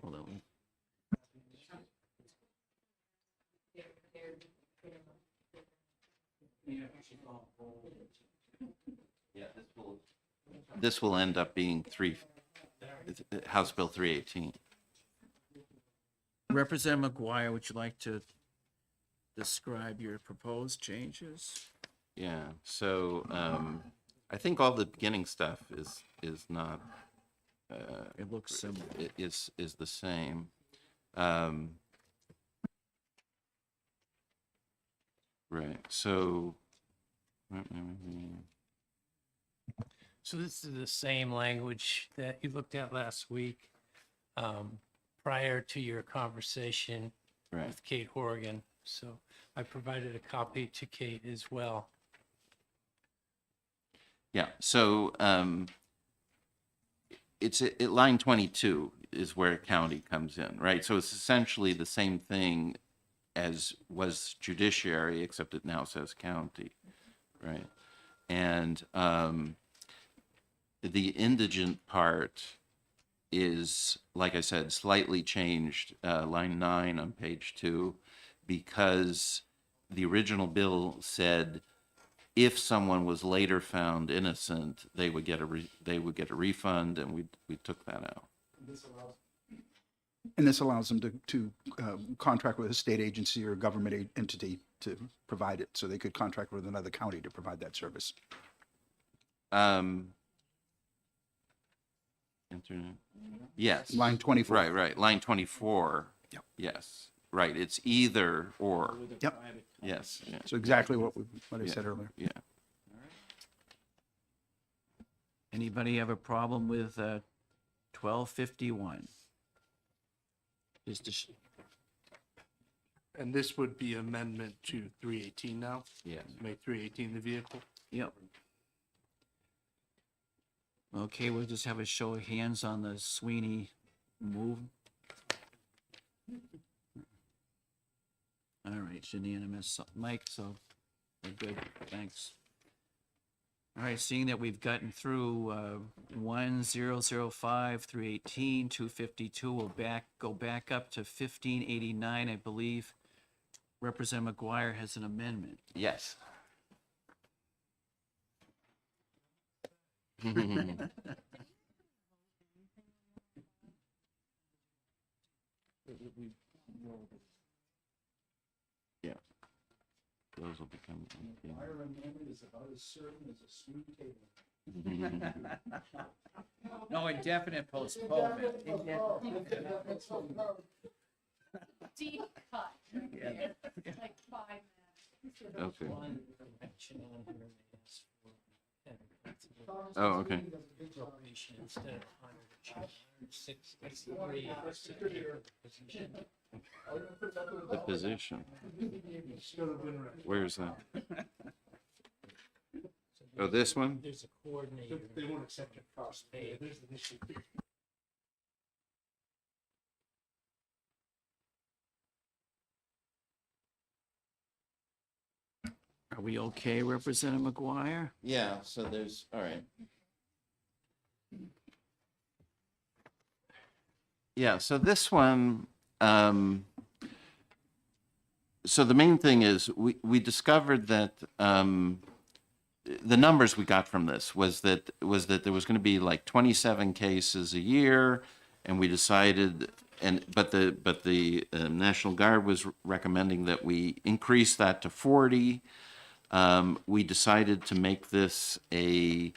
[SPEAKER 1] Hold on.
[SPEAKER 2] Yeah, this will end up being House Bill 318.
[SPEAKER 1] Representative McGuire, would you like to describe your proposed changes?
[SPEAKER 2] Yeah, so I think all the beginning stuff is not
[SPEAKER 1] It looks similar.
[SPEAKER 2] is the same. Right. So
[SPEAKER 10] So this is the same language that you looked at last week, prior to your conversation
[SPEAKER 2] right.
[SPEAKER 10] with Kate Horgan. So I provided a copy to Kate as well.
[SPEAKER 2] Yeah. So it's at line 22 is where county comes in, right? So it's essentially the same thing as was judiciary, except it now says county, right? And the indigent part is, like I said, slightly changed, line 9 on page 2, because the original bill said if someone was later found innocent, they would get a refund, and we took that out.
[SPEAKER 7] And this allows them to contract with a state agency or government entity to provide it. So they could contract with another county to provide that service.
[SPEAKER 2] Internet. Yes.
[SPEAKER 7] Line 24.
[SPEAKER 2] Right. Line 24.
[SPEAKER 7] Yep.
[SPEAKER 2] Yes. Right. It's either or.
[SPEAKER 7] Yep.
[SPEAKER 2] Yes. Yeah.
[SPEAKER 7] So exactly what I
[SPEAKER 2] Yeah.
[SPEAKER 7] said earlier.
[SPEAKER 2] Yeah.
[SPEAKER 1] Anybody have a problem with 1251? Just to
[SPEAKER 8] And this would be amendment to 318 now?
[SPEAKER 2] Yes.
[SPEAKER 8] Make 318 the vehicle?
[SPEAKER 1] yep. Okay, we'll just have a show of hands on the Sweeney move. All right, it's unanimous, Mike, so we're good, thanks. All right, seeing that we've gotten through 1005, 318, 252, we'll go back up to 1589, I believe. Representative McGuire has an amendment.
[SPEAKER 2] Yes. Yeah. Those will become.
[SPEAKER 1] No, indefinite postponement.
[SPEAKER 4] Deep cut. Like 5 minutes.
[SPEAKER 2] Okay.
[SPEAKER 10] One action on here is for
[SPEAKER 2] Oh, okay.
[SPEAKER 10] appropriation instead of 163.
[SPEAKER 2] The position. Where's that? Oh, this one?
[SPEAKER 10] There's a coordinator.
[SPEAKER 8] They won't accept it first. There's an issue.
[SPEAKER 1] Are we okay, Representative McGuire?
[SPEAKER 2] Yeah, so there's, all right. Yeah, so this one, so the main thing is we discovered that the numbers we got from this was that there was going to be like 27 cases a year, and we decided, but the National Guard was recommending that we increase that to 40. We decided to make this a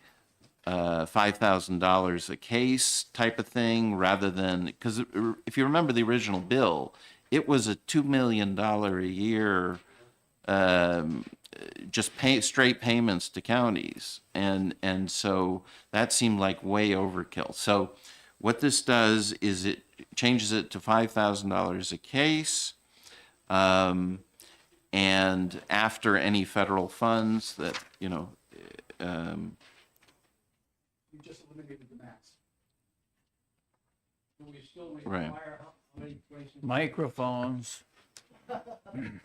[SPEAKER 2] $5,000 a case type of thing rather than, because if you remember the original bill, it was a $2 million a year just straight payments to counties, and so that seemed like way overkill. So what this does is it changes it to $5,000 a case. And after any federal funds that,
[SPEAKER 7] You just eliminated the max.
[SPEAKER 2] right.
[SPEAKER 1] Microphones.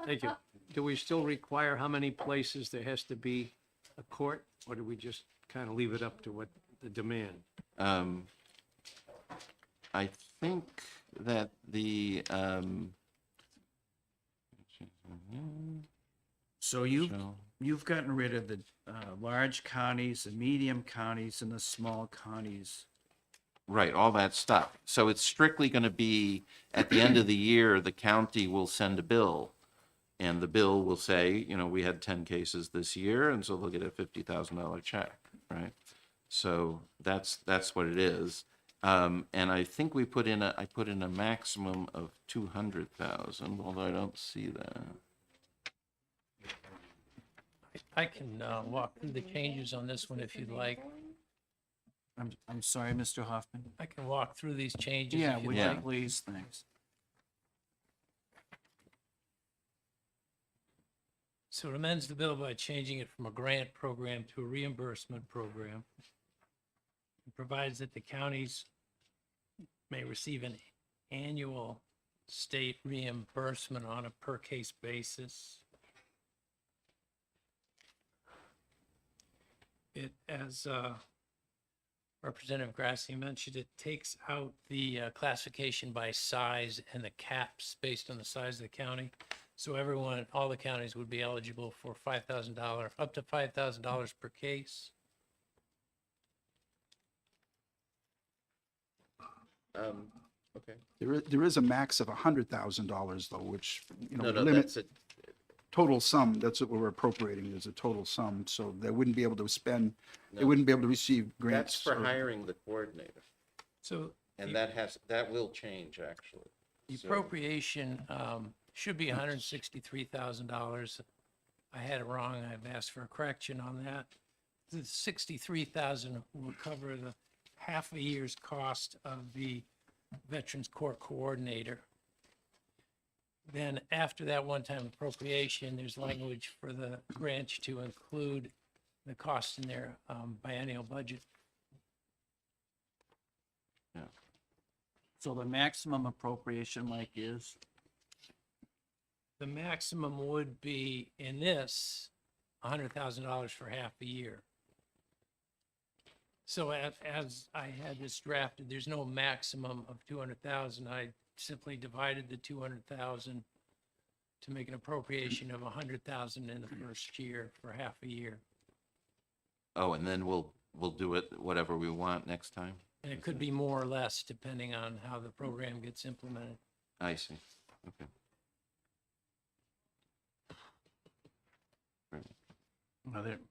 [SPEAKER 6] Thank you. Do we still require how many places there has to be a court, or do we just kind of leave it up to what the demand?
[SPEAKER 2] I think that the,
[SPEAKER 1] So you've gotten rid of the large counties, the medium counties, and the small counties.
[SPEAKER 2] right, all that stuff. So it's strictly going to be, at the end of the year, the county will send a bill. And the bill will say, we had 10 cases this year, and so they'll get a $50,000 check, right? So that's what it is. And I think I put in a maximum of 200,000, although I don't see that.
[SPEAKER 10] I can walk through the changes on this one if you'd like.
[SPEAKER 1] I'm sorry, Mr. Hoffman.
[SPEAKER 10] I can walk through these changes
[SPEAKER 1] Yeah,
[SPEAKER 10] if you'd
[SPEAKER 1] would
[SPEAKER 10] like.
[SPEAKER 1] you please? Thanks.
[SPEAKER 10] So it amends the bill by changing it from a grant program to a reimbursement program. It provides that the counties may receive an annual state reimbursement on a per-case basis. It, as Representative Grassi mentioned, it takes out the classification by size and the caps based on the size of the county. So all the counties would be eligible for $5,000, up to $5,000 per case.
[SPEAKER 2] Okay.
[SPEAKER 7] There is a max of $100,000 though, which,
[SPEAKER 2] No,
[SPEAKER 7] limit
[SPEAKER 2] that's it.
[SPEAKER 7] total sum. That's what we're appropriating is a total sum. So they wouldn't be able to spend, they
[SPEAKER 2] No.
[SPEAKER 7] wouldn't be able to receive
[SPEAKER 2] That's
[SPEAKER 7] grants.
[SPEAKER 2] for
[SPEAKER 7] or-
[SPEAKER 2] hiring the coordinator.
[SPEAKER 10] So
[SPEAKER 2] And that will change, actually.
[SPEAKER 10] the
[SPEAKER 2] So-
[SPEAKER 10] appropriation should be $163,000. I had it wrong. I've asked for a correction on that. The $63,000 will cover the half a year's cost of the Veterans Court Coordinator. Then after that one-time appropriation, there's language for the branch to include the cost in their biennial budget.
[SPEAKER 1] So the maximum appropriation, Mike, is?
[SPEAKER 10] The maximum would be in this, $100,000 for half a year. So as I had this drafted, there's no maximum of 200,000. I simply divided the 200,000 to make an appropriation of 100,000 in the first year for half a year.
[SPEAKER 2] Oh, and then we'll do it whatever we want next time?
[SPEAKER 10] And it could be more or less depending on how the program gets implemented.
[SPEAKER 2] I see. Okay.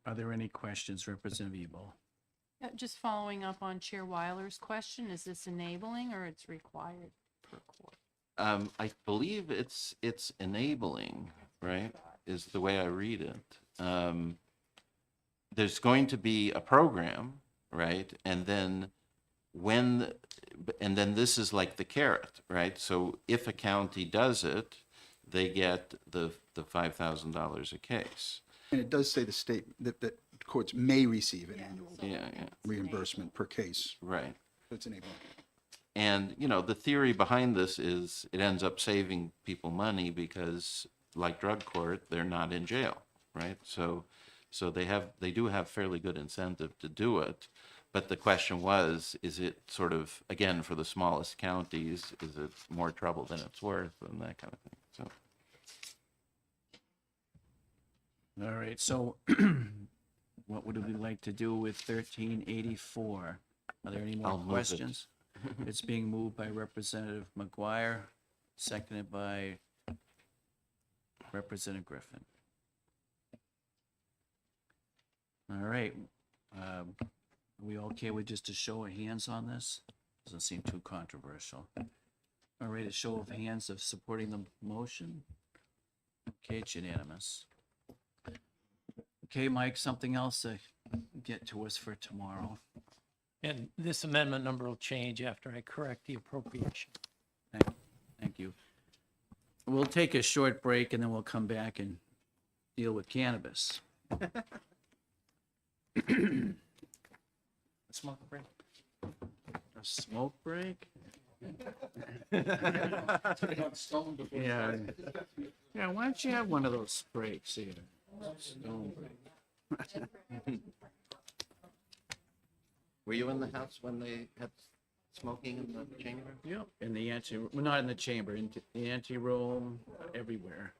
[SPEAKER 1] Are there any questions, Representative Ebo?
[SPEAKER 4] Just following up on Chair Weiler's question, is this enabling or it's required per court?
[SPEAKER 2] I believe it's enabling, right, is the way I read it. There's going to be a program, right, and then this is like the carrot, right? So if a county does it, they get the $5,000 a case.
[SPEAKER 7] And it does say the state, that courts may receive an annual
[SPEAKER 2] Yeah,
[SPEAKER 7] reimbursement per case.
[SPEAKER 2] right.
[SPEAKER 7] So it's enabling.
[SPEAKER 2] And, you know, the theory behind this is it ends up saving people money because, like drug court, they're not in jail, right? So they do have fairly good incentive to do it. But the question was, is it sort of, again, for the smallest counties, is it more trouble than it's worth and that kind of thing? So,
[SPEAKER 1] All right, so what would we like to do with 1384? Are there any more
[SPEAKER 2] I'll move it.
[SPEAKER 1] questions? It's being moved by Representative McGuire, seconded by Representative Griffin. All right, are we okay with just a show of hands on this? Doesn't seem too controversial. All right, a show of hands of supporting the motion? Okay, it's unanimous. Okay, Mike, something else to get to us for tomorrow?
[SPEAKER 10] And this amendment number will change after I correct the appropriation.
[SPEAKER 1] Thank you. We'll take a short break and then we'll come back and deal with cannabis. Smoke break? A smoke break? Yeah. Yeah, why don't you have one of those breaks here? Stone break.
[SPEAKER 2] were you in the house when they had smoking in the chamber?
[SPEAKER 1] Yep, in the ante, well, not in the chamber, in the ante room, everywhere.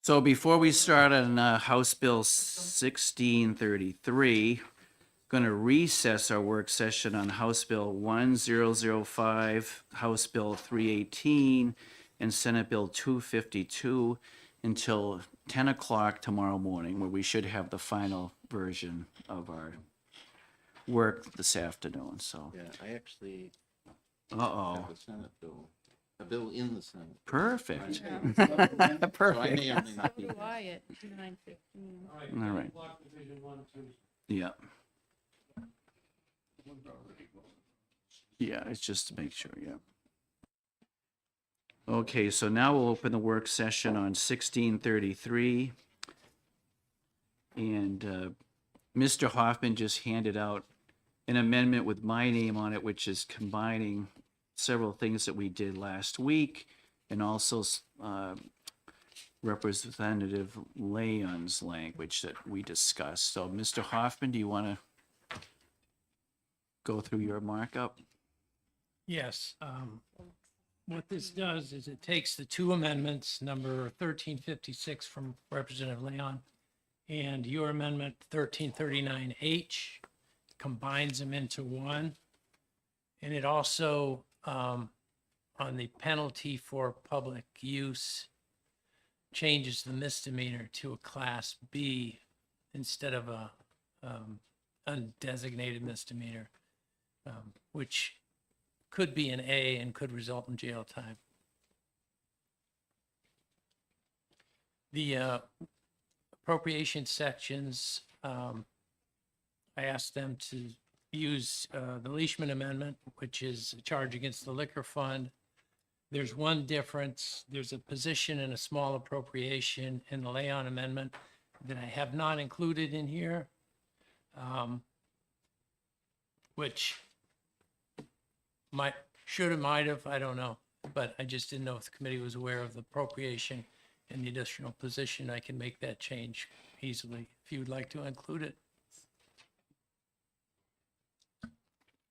[SPEAKER 1] So before we start on House Bill 1633, going to recess our work session on House Bill 1005, House Bill 318, and Senate Bill 252 until 10 o'clock tomorrow morning, where we should have the final version of our work this afternoon, so.
[SPEAKER 2] Yeah, I actually
[SPEAKER 1] Uh-oh,
[SPEAKER 2] have a Senate bill, a bill in the Senate.
[SPEAKER 1] perfect.
[SPEAKER 2] So I may
[SPEAKER 1] Perfect,
[SPEAKER 2] or may not be.
[SPEAKER 4] So do I at 9:15.
[SPEAKER 1] all right. Yeah. Yeah, it's just to make sure, yeah. Okay, so now we'll open the work session on 1633. And Mr. Hoffman just handed out an amendment with my name on it, which is combining several things that we did last week and also Representative Leon's language that we discussed. So, Mr. Hoffman, do you want to go through your markup?
[SPEAKER 10] Yes, what this does is it takes the two amendments, number 1356 from Representative Leon and your amendment 1339H, combines them into one. And it also, on the penalty for public use, changes the misdemeanor to a Class B instead of a undesignated misdemeanor, which could be an A and could result in jail time. The appropriation sections, I asked them to use the Leishman Amendment, which is a charge against the liquor fund. There's one difference. There's a position in a small appropriation in the Leon Amendment that I have not included in here, which should have, might have, I don't know. But I just didn't know if the committee was aware of the appropriation and the additional position. I can make that change easily if you would like to include it.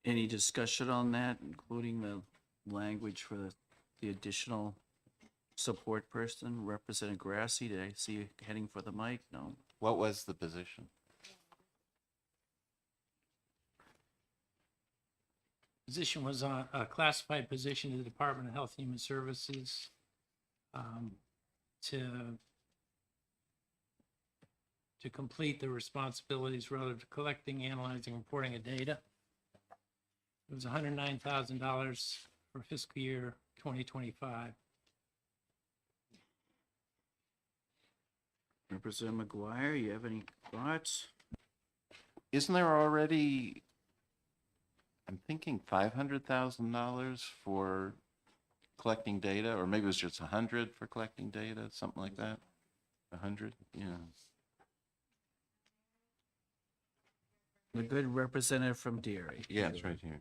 [SPEAKER 1] Any discussion on that, including the language for the additional support person, Representative Grassi? Did I see you heading for the mic? No.
[SPEAKER 2] What was the position?
[SPEAKER 10] Position was a classified position in the Department of Health and Human Services to complete the responsibilities relative to collecting, analyzing, reporting of data. It was $109,000 for fiscal year 2025.
[SPEAKER 1] Representative McGuire, you have any thoughts?
[SPEAKER 2] Isn't there already, I'm thinking $500,000 for collecting data, or maybe it was just 100 for collecting data, something like that? 100, yeah.
[SPEAKER 1] The good representative from Derry.
[SPEAKER 2] Yeah, it's right here.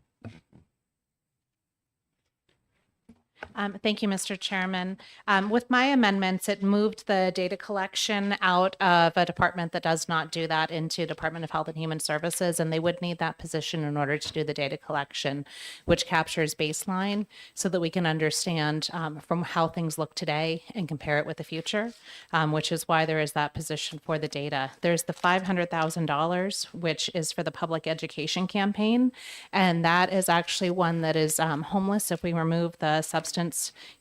[SPEAKER 13] Thank you, Mr. Chairman. With my amendments, it moved the data collection out of a department that does not do that into Department of Health and Human Services, and they would need that position in order to do the data collection, which captures baseline so that we can understand from how things look today and compare it with the future, which is why there is that position for the data. There's the $500,000, which is for the public education campaign, and that is actually one that is homeless if we remove the substance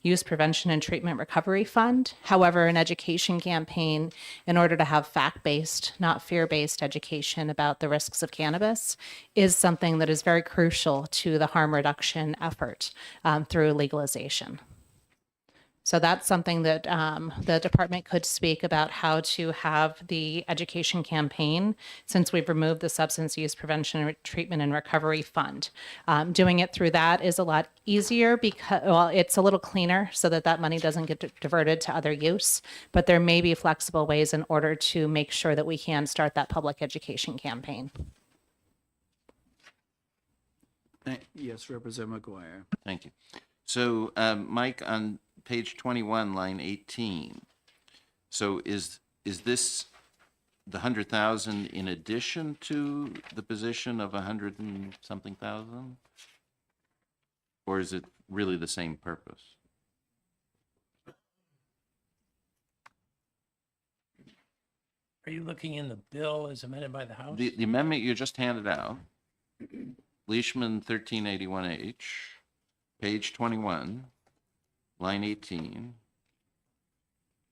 [SPEAKER 13] use prevention and treatment recovery fund. However, an education campaign, in order to have fact-based, not fear-based education about the risks of cannabis, is something that is very crucial to the harm reduction effort through legalization. So that's something that the department could speak about, how to have the education campaign, since we've removed the substance use prevention, treatment, and recovery fund. Doing it through that is a lot easier because, well, it's a little cleaner so that that money doesn't get diverted to other use, but there may be flexible ways in order to make sure that we can start that public education campaign.
[SPEAKER 1] Yes, Representative McGuire.
[SPEAKER 2] Thank you. So, Mike, on page 21, line 18, so is this the 100,000 in addition to the position of 100 and something thousand? Or is it really the same purpose?
[SPEAKER 10] Are you looking in the bill as amended by the House?
[SPEAKER 2] The amendment you just handed out, Leishman 1381H, page 21, line 18,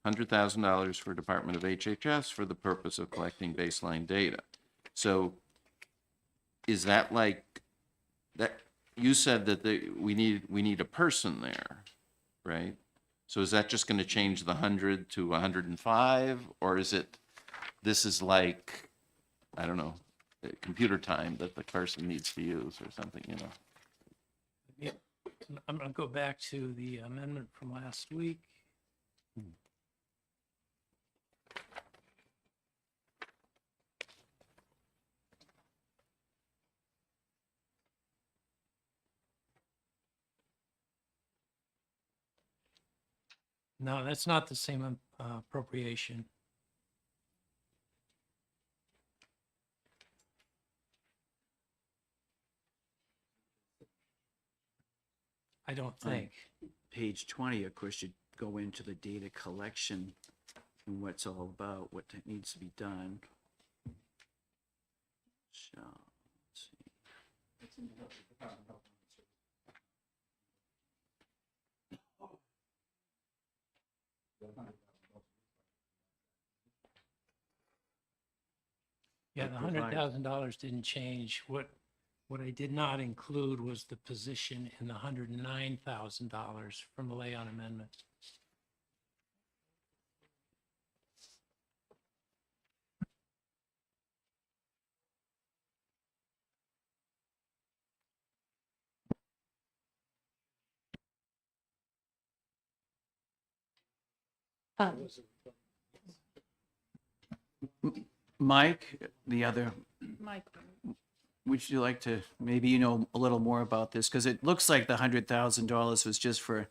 [SPEAKER 2] $100,000 for Department of HHS for the purpose of collecting baseline data. So is that like, that, you said that we need a person there, right? So is that just going to change the 100 to 105, or is it, this is like, I don't know, computer time that the person needs to use or something, you know?
[SPEAKER 10] Yeah. I'm going to go back to the amendment from last week. No, that's not the same appropriation. I don't think.
[SPEAKER 1] Page 20, of course, you go into the data collection and what it's all about, what needs to be done. So, let's see.
[SPEAKER 10] Yeah, the $100,000 didn't change. What I did not include was the position in the $109,000 from the Leon amendment.
[SPEAKER 1] Mike, the other,
[SPEAKER 4] Mike,
[SPEAKER 1] would you like to, maybe you know a little more about this? Because it looks like the $100,000 was just for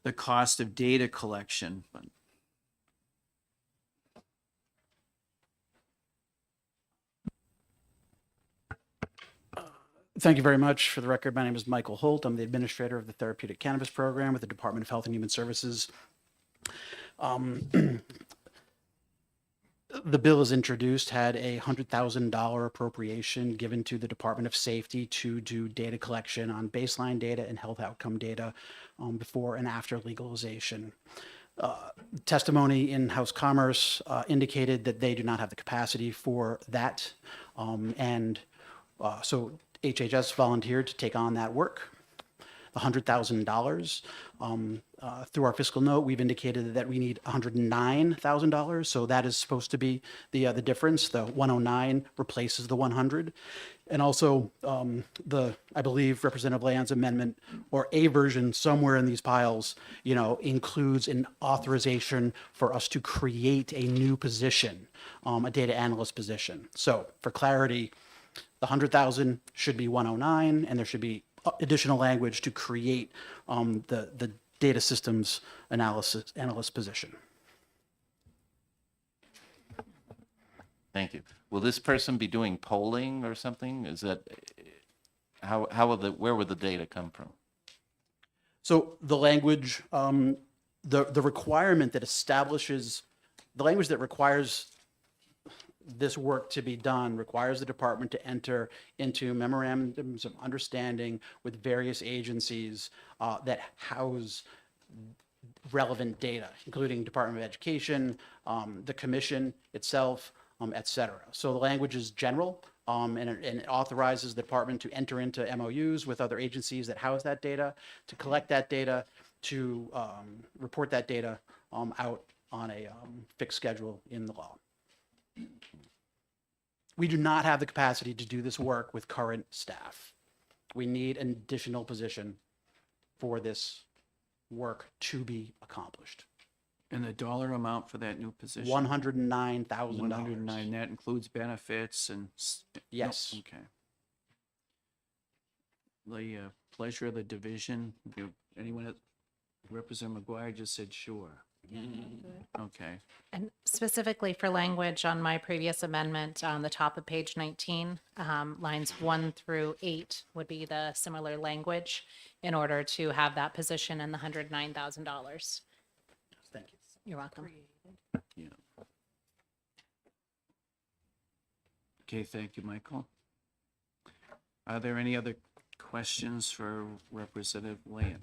[SPEAKER 1] the cost of data collection, but
[SPEAKER 14] Thank you very much. For the record, my name is Michael Holt. I'm the administrator of the Therapeutic Cannabis Program with the Department of Health and Human Services. The bill as introduced had a $100,000 appropriation given to the Department of Safety to do data collection on baseline data and health outcome data before and after legalization. Testimony in House Commerce indicated that they do not have the capacity for that. So HHS volunteered to take on that work. The $100,000. Through our fiscal note, we've indicated that we need $109,000. So that is supposed to be the difference. The 109 replaces the 100. And also I believe Representative Leon's amendment, or a version somewhere in these piles, includes an authorization for us to create a new position, a data analyst position. So for clarity, the 100,000 should be 109, and there should be additional language to create the data systems analyst position.
[SPEAKER 2] Thank you. Will this person be doing polling or something? Is that, where would the data come from?
[SPEAKER 14] So the language, the requirement that establishes, the language that requires this work to be done requires the department to enter into memorandums of understanding with various agencies that house relevant data, including Department of Education, the commission itself, et cetera. So the language is general, and it authorizes the department to enter into MOUs with other agencies that house that data, to collect that data, to report that data out on a fixed schedule in the law. We do not have the capacity to do this work with current staff. We need an additional position for this work to be accomplished.
[SPEAKER 1] and the dollar amount for that new position?
[SPEAKER 14] $109,000.
[SPEAKER 1] 109, that includes benefits and?
[SPEAKER 14] Yes.
[SPEAKER 1] No, okay. The pleasure of the division, anyone, Representative McGuire just said sure. Okay.
[SPEAKER 13] And specifically for language on my previous amendment, on the top of page 19, lines 1 through 8 would be the similar language in order to have that position in the $109,000.
[SPEAKER 14] Thank you.
[SPEAKER 13] You're welcome.
[SPEAKER 1] Yeah. Okay, thank you, Michael. Are there any other questions for Representative Land?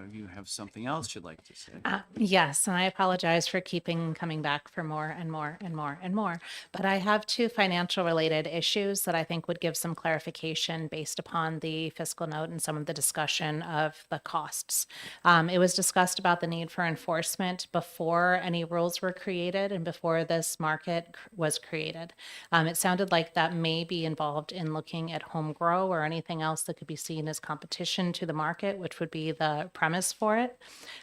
[SPEAKER 1] You have something else you'd like to say?
[SPEAKER 13] Yes, and I apologize for coming back for more and more and more and more. But I have two financial related issues that I think would give some clarification based upon the fiscal note and some of the discussion of the costs. It was discussed about the need for enforcement before any rules were created and before this market was created. It sounded like that may be involved in looking at home grow or anything else that could be seen as competition to the market, which would be the premise for it.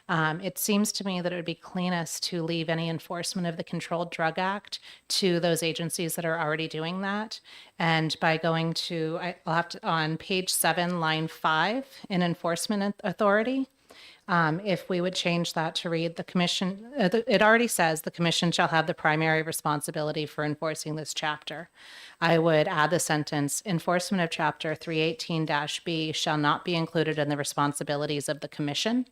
[SPEAKER 13] It seems to me that it would be cleanest to leave any enforcement of the Controlled Drug Act to those agencies that are already doing that. And by going to, I'll have to, on page 7, line 5, in enforcement authority, if we would change that to read the commission, it already says the commission shall have the primary responsibility for enforcing this chapter. I would add the sentence, enforcement of chapter 318-B shall not be included in the responsibilities of the commission,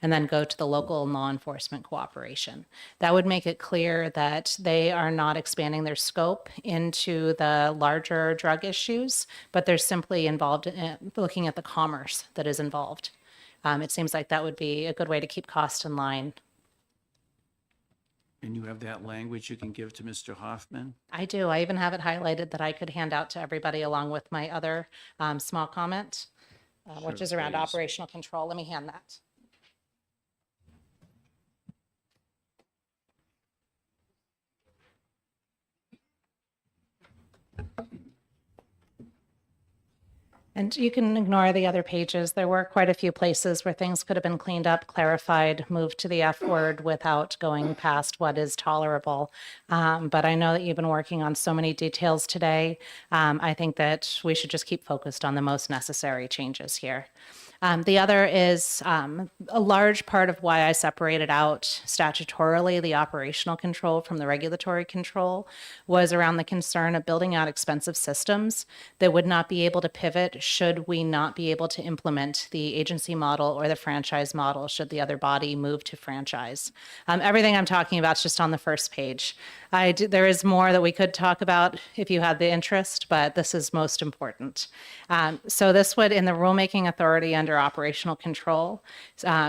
[SPEAKER 13] and then go to the local law enforcement cooperation. That would make it clear that they are not expanding their scope into the larger drug issues, but they're simply involved in looking at the commerce that is involved. It seems like that would be a good way to keep costs in line.
[SPEAKER 1] And you have that language you can give to Mr. Hoffman?
[SPEAKER 13] I do. I even have it highlighted that I could hand out to everybody along with my other small comment, which
[SPEAKER 1] Sure,
[SPEAKER 13] is around
[SPEAKER 1] please.
[SPEAKER 13] operational control. Let me hand that. And you can ignore the other pages. There were quite a few places where things could have been cleaned up, clarified, moved to the F word without going past what is tolerable. But I know that you've been working on so many details today. I think that we should just keep focused on the most necessary changes here. The other is a large part of why I separated out statutorily the operational control from the regulatory control was around the concern of building out expensive systems that would not be able to pivot should we not be able to implement the agency model or the franchise model should the other body move to franchise. Everything I'm talking about is just on the first page. There is more that we could talk about if you had the interest, but this is most important. So this would, in the rulemaking authority under operational control,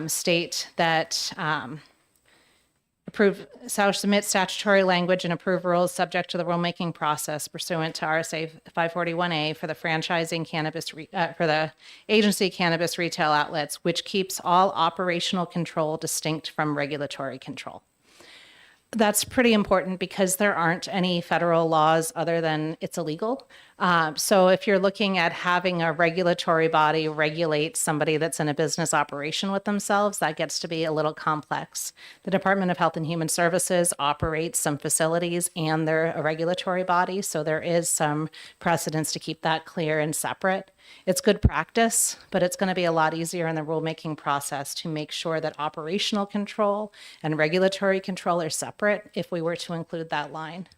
[SPEAKER 13] state that shall submit statutory language and approve rules subject to the rulemaking process pursuant to RSA 541A for the franchising cannabis, for the agency cannabis retail outlets, which keeps all operational control distinct from regulatory control. That's pretty important because there aren't any federal laws other than it's illegal. So if you're looking at having a regulatory body regulate somebody that's in a business operation with themselves, that gets to be a little complex. The Department of Health and Human Services operates some facilities and they're a regulatory body, so there is some precedence to keep that clear and separate. It's good practice, but it's going to be a lot easier in the rulemaking process to make sure that operational control and regulatory control are separate if we were to include that line.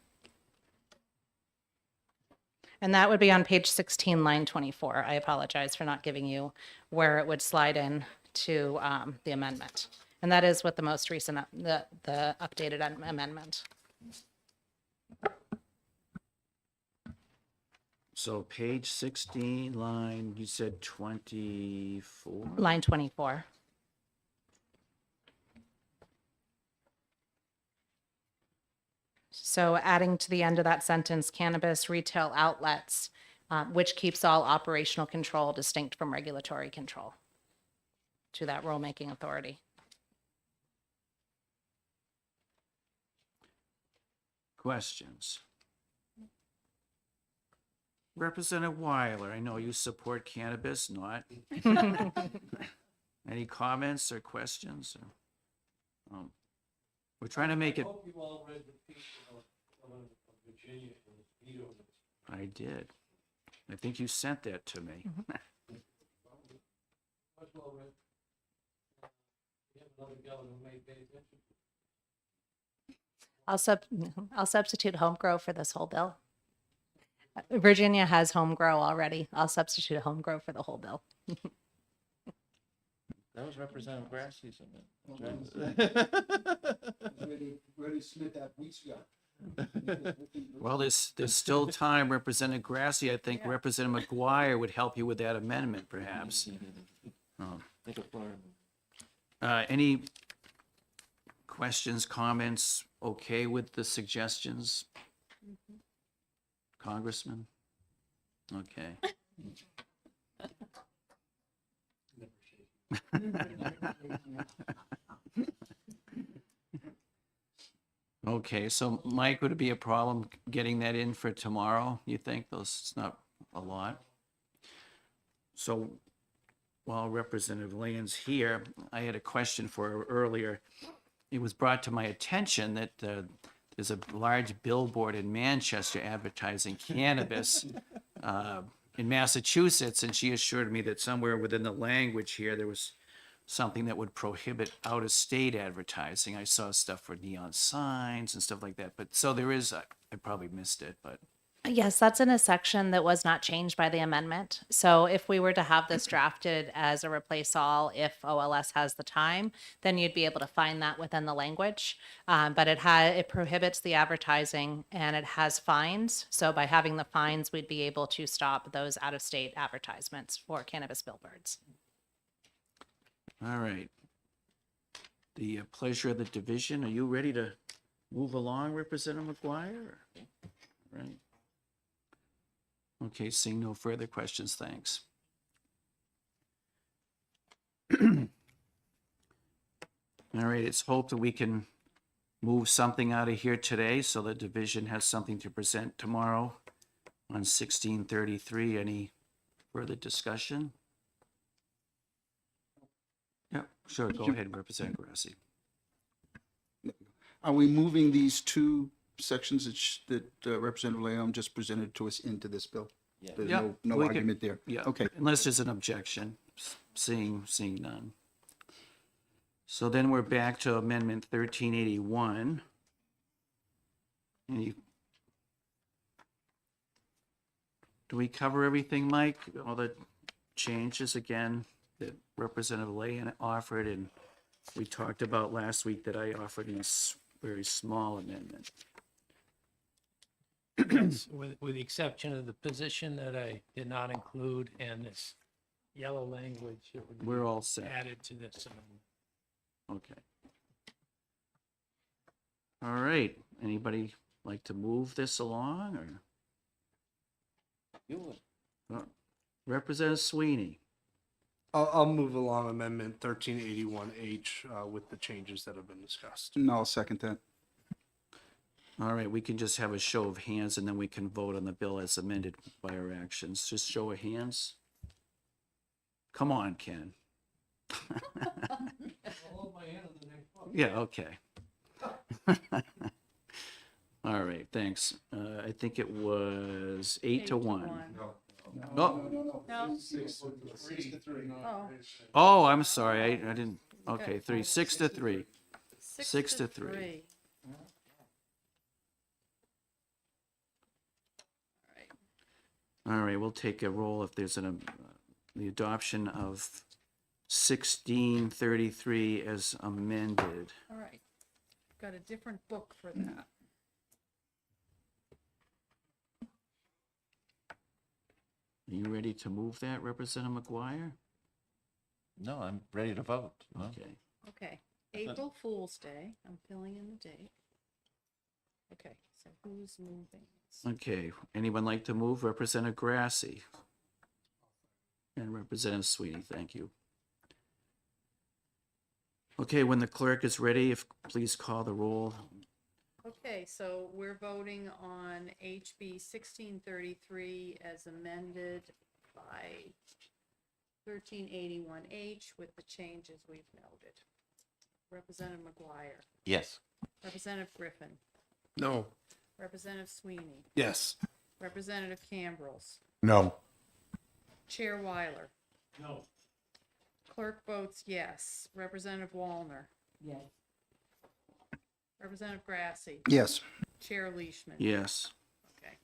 [SPEAKER 13] And that would be on page 16, line 24. I apologize for not giving you where it would slide in to the amendment. And that is with the most recent, the updated amendment.
[SPEAKER 1] So page 16, line, you said 24?
[SPEAKER 13] Line 24. So adding to the end of that sentence, cannabis retail outlets, which keeps all operational control distinct from regulatory control to that rulemaking authority.
[SPEAKER 1] Questions? Representative Weiler, I know you support cannabis, not? Any comments or questions? We're trying to make it.
[SPEAKER 6] I hope you all read the piece of Virginia and the veto.
[SPEAKER 1] I did. I think you sent that to me.
[SPEAKER 6] Much well read. We have another governor who may pay attention.
[SPEAKER 13] I'll substitute home grow for this whole bill. Virginia has home grow already. I'll substitute home grow for the whole bill.
[SPEAKER 2] That was Representative Grassie's.
[SPEAKER 7] Ready to submit that weeks ago.
[SPEAKER 1] Well, there's still time. Representative Grassi, I think Representative McGuire would help you with that amendment, perhaps. Any questions, comments? Okay with the suggestions? Congressman? Okay. Okay, so Mike, would it be a problem getting that in for tomorrow? You think those, it's not a lot? So while Representative Land's here, I had a question for her earlier. It was brought to my attention that there's a large billboard in Manchester advertising cannabis in Massachusetts, and she assured me that somewhere within the language here, there was something that would prohibit out-of-state advertising. I saw stuff for neon signs and stuff like that, but so there is, I probably missed it, but.
[SPEAKER 13] Yes, that's in a section that was not changed by the amendment. So if we were to have this drafted as a replace all, if OLS has the time, then you'd be able to find that within the language. But it prohibits the advertising and it has fines. So by having the fines, we'd be able to stop those out-of-state advertisements for cannabis billboards.
[SPEAKER 1] All right. The pleasure of the division. Are you ready to move along, Representative McGuire? Right. Okay, seeing no further questions, thanks. All right, it's hoped that we can move something out of here today so the division has something to present tomorrow on 1633. Any further discussion? Yeah, sure, go ahead, Representative Grassi.
[SPEAKER 7] Are we moving these two sections that Representative Leon just presented to us into this bill? There's
[SPEAKER 1] Yeah,
[SPEAKER 7] no
[SPEAKER 1] we can-
[SPEAKER 7] argument there?
[SPEAKER 1] Yeah.
[SPEAKER 7] Okay.
[SPEAKER 1] Unless there's an objection, seeing none. So then we're back to Amendment 1381. Do we cover everything, Mike? All the changes again that Representative Leyen offered and we talked about last week that I offered in a very small amendment.
[SPEAKER 10] Yes, with the exception of the position that I did not include and this yellow language, it would
[SPEAKER 1] We're
[SPEAKER 10] be
[SPEAKER 1] all set.
[SPEAKER 10] added to this amendment.
[SPEAKER 1] Okay. All right. Anybody like to move this along or? Representative Sweeney.
[SPEAKER 8] I'll move along Amendment 1381H with the changes that have been discussed.
[SPEAKER 7] No, I'll second that.
[SPEAKER 1] All right, we can just have a show of hands and then we can vote on the bill as amended by our actions. Just show of hands. Come on, Ken. Yeah, okay. All right, thanks. I think it was 8-1. Oh,
[SPEAKER 4] No? Oh,
[SPEAKER 1] oh, I'm sorry, I didn't, okay, 6-3. 6-3. All right, we'll take a roll if there's the adoption of 1633 as amended.
[SPEAKER 4] All right. Got a different book for that.
[SPEAKER 1] Are you ready to move that, Representative McGuire?
[SPEAKER 2] No, I'm ready to vote. No?
[SPEAKER 1] Okay.
[SPEAKER 4] Okay, April Fool's Day, I'm filling in the date. Okay, so who's moving?
[SPEAKER 1] Okay, anyone like to move? Representative Grassi. And Representative Sweeney, thank you. Okay, when the clerk is ready, if please call the roll.
[SPEAKER 4] Okay, so we're voting on HB 1633 as amended by 1381H with the changes we've noted. Representative McGuire,
[SPEAKER 2] Yes.
[SPEAKER 4] Representative Griffin,
[SPEAKER 6] No.
[SPEAKER 4] Representative Sweeney,
[SPEAKER 8] Yes.
[SPEAKER 4] Representative Cambrils,
[SPEAKER 3] No.
[SPEAKER 4] Chair Weiler.
[SPEAKER 6] No.
[SPEAKER 4] Clerk votes yes. Representative Wallner. Yes. Representative Grassi.
[SPEAKER 7] Yes.
[SPEAKER 4] Chair Leishman.
[SPEAKER 1] Yes.
[SPEAKER 4] Okay.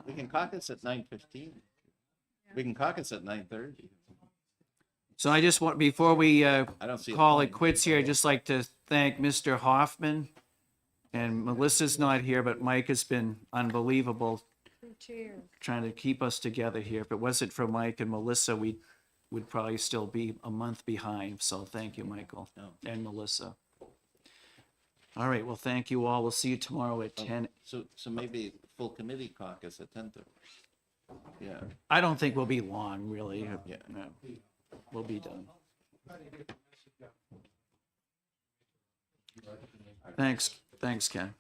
[SPEAKER 2] We can caucus at 9:15. We can caucus at 9:30.
[SPEAKER 1] So I just want, before we
[SPEAKER 2] I don't see a
[SPEAKER 1] call it
[SPEAKER 2] point.
[SPEAKER 1] quits here, I'd just like to thank Mr. Hoffman. And Melissa's not here, but Mike has been unbelievable trying to keep us together here. If it wasn't for Mike and Melissa, we would probably still be a month behind. So thank you, Michael and Melissa. All right, well, thank you all. We'll see you tomorrow at 10.
[SPEAKER 2] So maybe full committee caucus at 10:30. Yeah.
[SPEAKER 1] I don't think we'll be long, really.
[SPEAKER 2] Yeah.
[SPEAKER 1] No. We'll be done. Thanks, Ken.